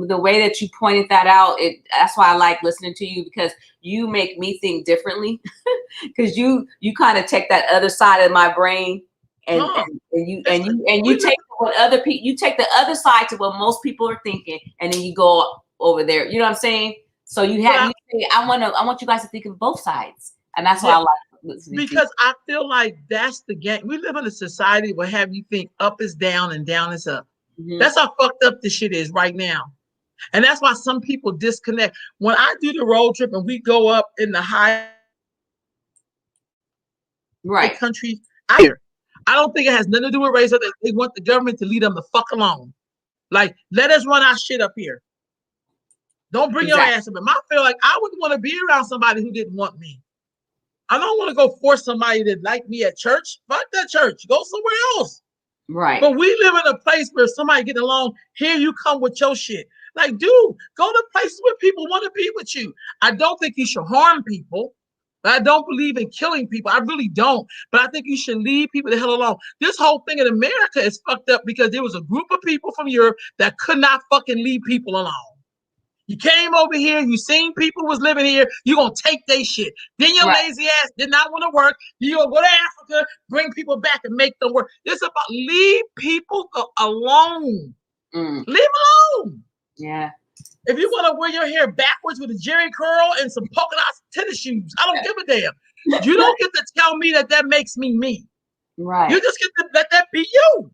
the way that you pointed that out, that's why I like listening to you, because you make me think differently. Because you kind of take that other side of my brain, and you take what other people, you take the other side to what most people are thinking, and then you go over there. You know what I'm saying? So you say, I want you guys to think of both sides, and that's why I like listening to you. Because I feel like that's the game. We live in a society where have you think up is down and down is up. That's how fucked up this shit is right now. And that's why some people disconnect. When I do the road trip and we go up in the high country, I don't think it has nothing to do with race. They want the government to leave them the fuck alone. Like, let us run our shit up here. Don't bring your ass up. And I feel like I wouldn't want to be around somebody who didn't want me. I don't want to go force somebody that like me at church. Fuck that church. Go somewhere else. Right. But we live in a place where somebody get along. Here you come with your shit. Like, dude, go to places where people want to be with you. I don't think you should harm people. I don't believe in killing people. I really don't. But I think you should leave people the hell alone. This whole thing in America is fucked up because there was a group of people from Europe that could not fucking leave people alone. You came over here, you seen people was living here, you're going to take their shit. Then your lazy ass did not want to work. You're going to go to Africa, bring people back and make them work. It's about leave people alone. Leave alone. Yeah. If you want to wear your hair backwards with a jerry curl and some polka dot tennis shoes, I don't give a damn. You don't get to tell me that makes me me. Right. You just get to let that be you.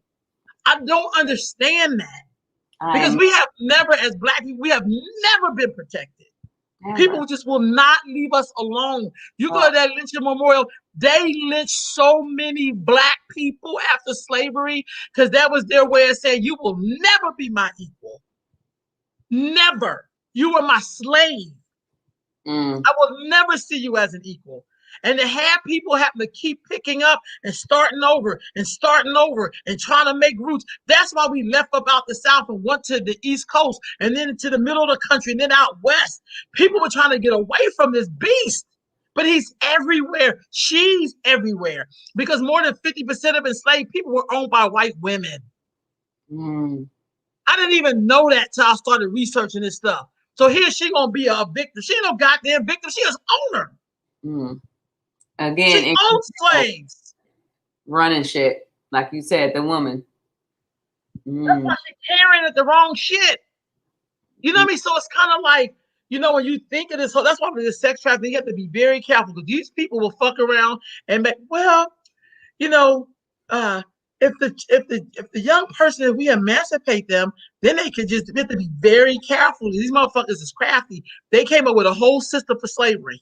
I don't understand that. Because we have never, as Black people, we have never been protected. Never. People just will not leave us alone. You go to that lynching memorial, they lynched so many Black people after slavery because that was their way of saying, you will never be my equal. Never. You were my slave. I will never see you as an equal. And to have people having to keep picking up and starting over and trying to make roots. That's why we left up out the South and went to the East Coast and then to the middle of the country and then out West. People were trying to get away from this beast, but he's everywhere. She's everywhere because more than 50% of enslaved people were owned by white women. I didn't even know that till I started researching this stuff. So here she gonna be a victim. She ain't no goddamn victim. She is owner. Again, she owns slaves. Running shit, like you said, the woman. That's why she's carrying the wrong shit. You know what I mean? So it's kind of like, you know, when you think of this whole, that's why with this sex trafficking, you have to be very careful because these people will fuck around and make, well, you know, if the young person, if we emancipate them, then they could just, we have to be very careful. These motherfuckers is crafty. They came up with a whole system for slavery.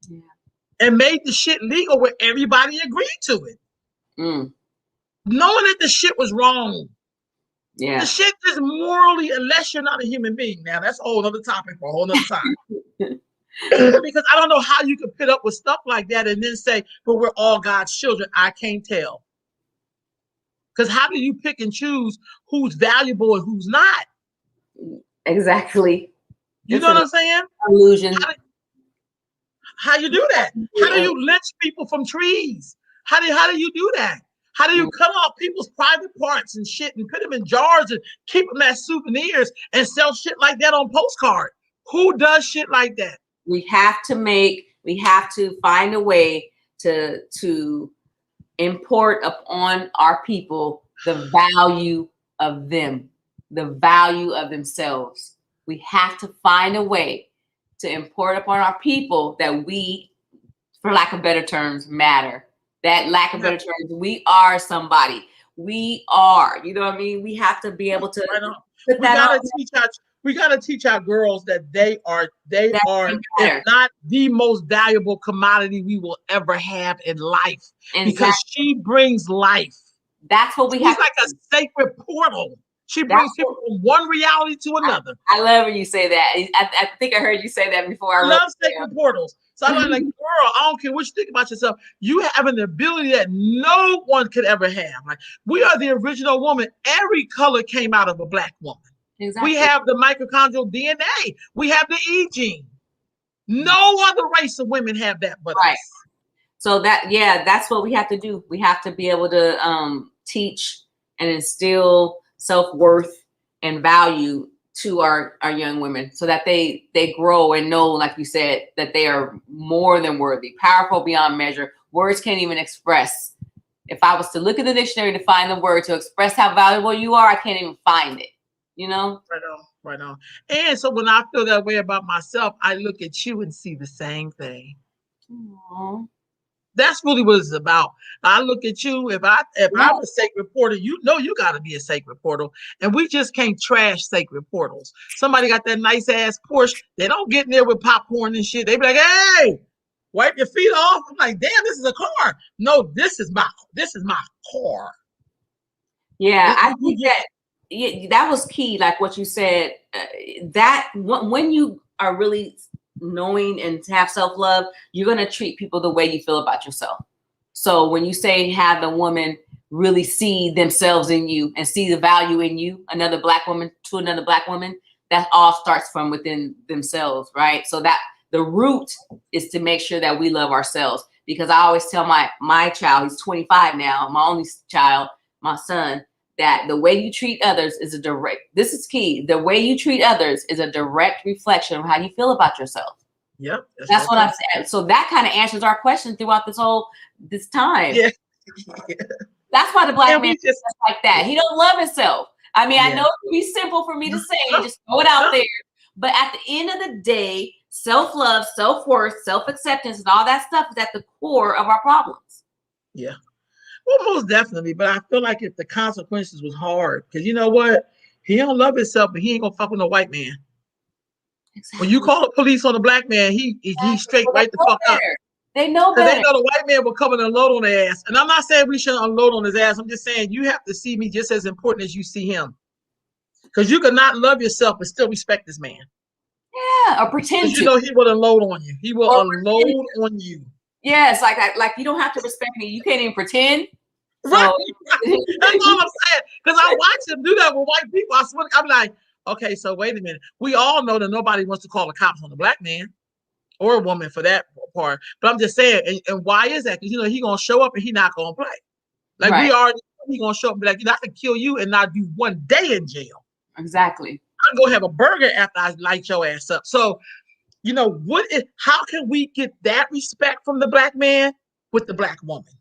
Yeah. And made the shit legal where everybody agreed to it. Knowing that the shit was wrong. Yeah. The shit is morally, unless you're not a human being. Now, that's a whole other topic for a whole other time. Because I don't know how you can put up with stuff like that and then say, but we're all God's children. I can't tell. Because how do you pick and choose who's valuable and who's not? Exactly. You know what I'm saying? Illusion. How you do that? How do you lynch people from trees? How do you do that? How do you cut off people's private parts and shit and put them in jars and keep them as souvenirs and sell shit like that on postcard? Who does shit like that? We have to find a way to import upon our people the value of them, the value of themselves. We have to find a way to import upon our people that we, for lack of better terms, matter. That lack of better terms, we are somebody. We are, you know what I mean? We have to be able to put that on. We gotta teach our girls that they are, if not the most valuable commodity we will ever have in life. Exactly. Because she brings life. That's what we have. She's like a sacred portal. She brings people from one reality to another. I love when you say that. I think I heard you say that before. I love sacred portals. So I'm like, girl, I don't care what you think about yourself. You have an ability that no one could ever have. Like, we are the original woman. Every color came out of a Black woman. Exactly. We have the mitochondrial DNA. We have the E gene. No other race of women have that but us. So that's what we have to do. We have to be able to teach and instill self-worth and value to our young women so that they grow and know, like you said, that they are more than worthy, powerful beyond measure. Words can't even express. If I was to look at the dictionary to find the word to express how valuable you are, I can't even find it, you know? Right on, right on. And so when I feel that way about myself, I look at you and see the same thing. Aww. That's really what it's about. I look at you. If I'm a sacred portal, you know you got to be a sacred portal, and we just can't trash sacred portals. Somebody got that nice ass Porsche. They don't get in there with popcorn and shit. They be like, "Hey, wipe your feet off." I'm like, "Damn, this is a car." No, this is my car. Yeah, I think that was key. Like what you said, that when you are really knowing and have self-love, you're going to treat people the way you feel about yourself. So when you say have the woman really see themselves in you and see the value in you, another black woman to another black woman, that all starts from within themselves, right? So that the root is to make sure that we love ourselves. Because I always tell my child, he's 25 now, my only child, my son, that the way you treat others is this is key. The way you treat others is a direct reflection of how you feel about yourself. Yep. That's what I said. So that kind of answers our question throughout this time. Yeah. That's why the black man is like that. He don't love himself. I mean, I know it would be simple for me to say, just throw it out there. But at the end of the day, self-love, self-worth, self-acceptance, and all that stuff is at the core of our problems. Yeah. Well, most definitely. But I feel like if the consequences was hard, because you know what? He don't love himself, but he ain't gonna fuck with no white man. Exactly. When you call the police on a black man, he straight right the fuck up. They know better. Because they know the white man will come and unload on their ass. And I'm not saying we shouldn't unload on his ass. I'm just saying you have to see me just as important as you see him. Because you cannot love yourself but still respect this man. Yeah, or pretend to. You know he will unload on you. He will unload on you. Yes, like you don't have to respect me. You can't even pretend. So. Right. That's all I'm saying. Because I watch him do that with white people. I swear, I'm like, okay, so wait a minute. We all know that nobody wants to call the cops on a black man or a woman for that part. But I'm just saying, and why is that? Because you know he gonna show up and he not gonna play. Like we already know he gonna show up and be like, you know, I can kill you and not do 1 day in jail. Exactly. I'm gonna have a burger after I light your ass up. So, you know, how can we get that respect from the black man with the black woman?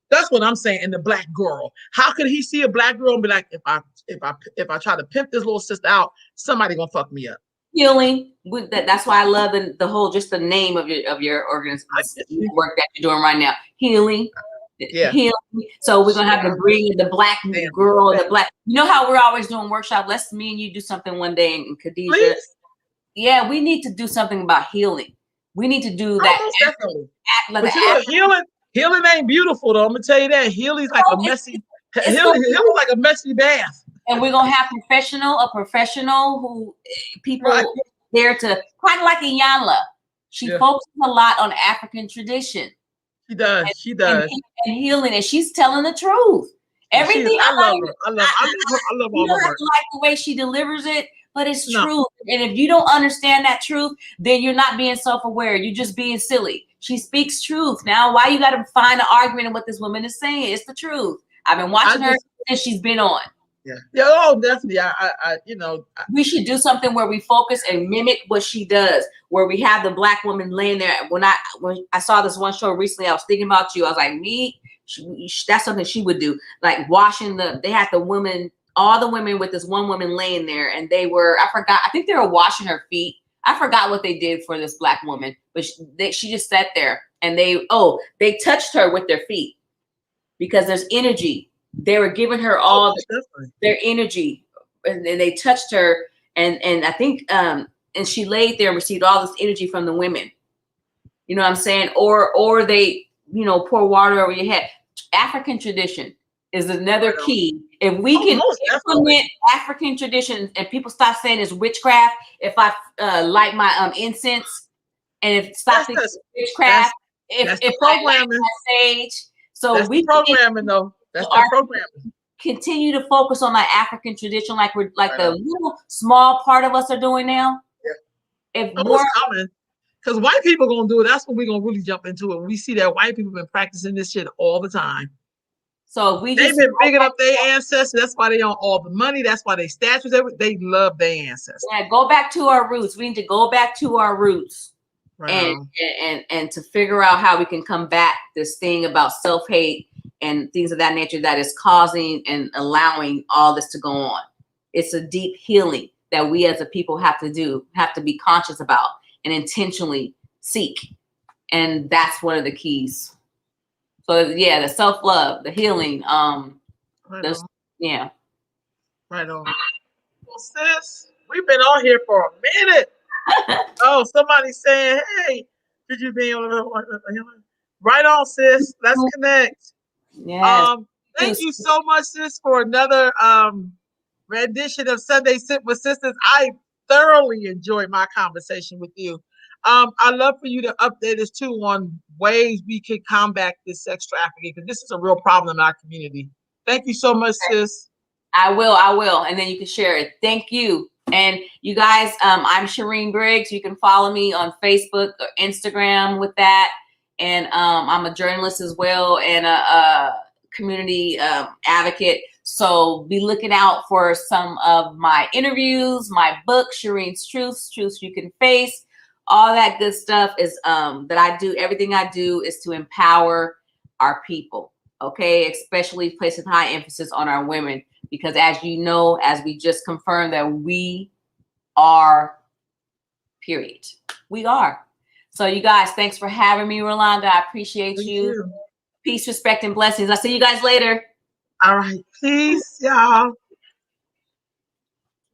That's what I'm saying. And the black girl, how could he see a black girl and be like, if I try to pimp this little sister out, somebody gonna fuck me up? Healing. That's why I love the whole, just the name of your organization work that you're doing right now. Healing. Yeah. Healing. So we're gonna have to bring the black girl, the black. You know how we're always doing workshops. Let's me and you do something one day, and Khadijah. Please? Yeah, we need to do something about healing. We need to do that. Definitely. But you know, healing ain't beautiful though. I'm gonna tell you that. Healing's like a messy. Healing like a messy bath. And we're gonna have a professional who people there to, kind of like Iyanla. She focuses a lot on African tradition. She does. And healing, and she's telling the truth. Everything. I love her. I love all her work. Like the way she delivers it, but it's true. And if you don't understand that truth, then you're not being self-aware. You're just being silly. She speaks truth. Now, why you got to find an argument in what this woman is saying? It's the truth. I've been watching her since she's been on. Yeah. Oh, definitely. We should do something where we focus and mimic what she does, where we have the black woman laying there. When I saw this one show recently, I was thinking about you. I was like, that's something she would do. Like washing they had all the women with this one woman laying there, and I think they were washing her feet. I forgot what they did for this black woman, but she just sat there, and they touched her with their feet because there's energy. They were giving her all their energy, and they touched her, and I think and she laid there and received all this energy from the women. You know what I'm saying? Or they pour water over your head. African tradition is another key. If we can implement African traditions and people stop saying it's witchcraft, if I light my incense, and if stop thinking it's witchcraft, if I light my sage, so we programming though. That's the programming. Continue to focus on that African tradition, like the little small part of us are doing now. Yeah. If more coming. Because white people gonna do it. That's when we're gonna really jump into it. We see that white people been practicing this shit all the time. So if we They've just been bigging up their ancestors. That's why they own all the money. That's why they statues. They love their ancestors. Yeah, go back to our roots. We need to go back to our roots. Right and to figure out how we can combat this thing about self-hate and things of that nature that is causing and allowing all this to go on. It's a deep healing that we as a people have to be conscious about and intentionally seek. And that's one of the keys. So yeah, the self-love, the healing, yeah. Right on. Well, sis, we've been on here for a minute. Oh, somebody's saying, hey, did you be on right on, sis? Let's connect. Yes. Thank you so much, sis, for another rendition of Sunday Sip with Sisters. I thoroughly enjoyed my conversation with you. I'd love for you to update us too on ways we can combat this sex trafficking, because this is a real problem in our community. Thank you so much, sis. I will. And then you can share it. Thank you. And you guys, I'm Shireen Briggs. You can follow me on Facebook or Instagram with that. And I'm a journalist as well and a community advocate. So be looking out for some of my interviews, my book, Shireen's Truths You Can Face. All that good stuff is that I do. Everything I do is to empower our people. Okay, especially placing high emphasis on our women. Because as you know, as we just confirmed, that we are, period. We are. So you guys, thanks for having me, Rolanda. I appreciate you. Peace, respect, and blessings. I'll see you guys later. All right. Peace, y'all.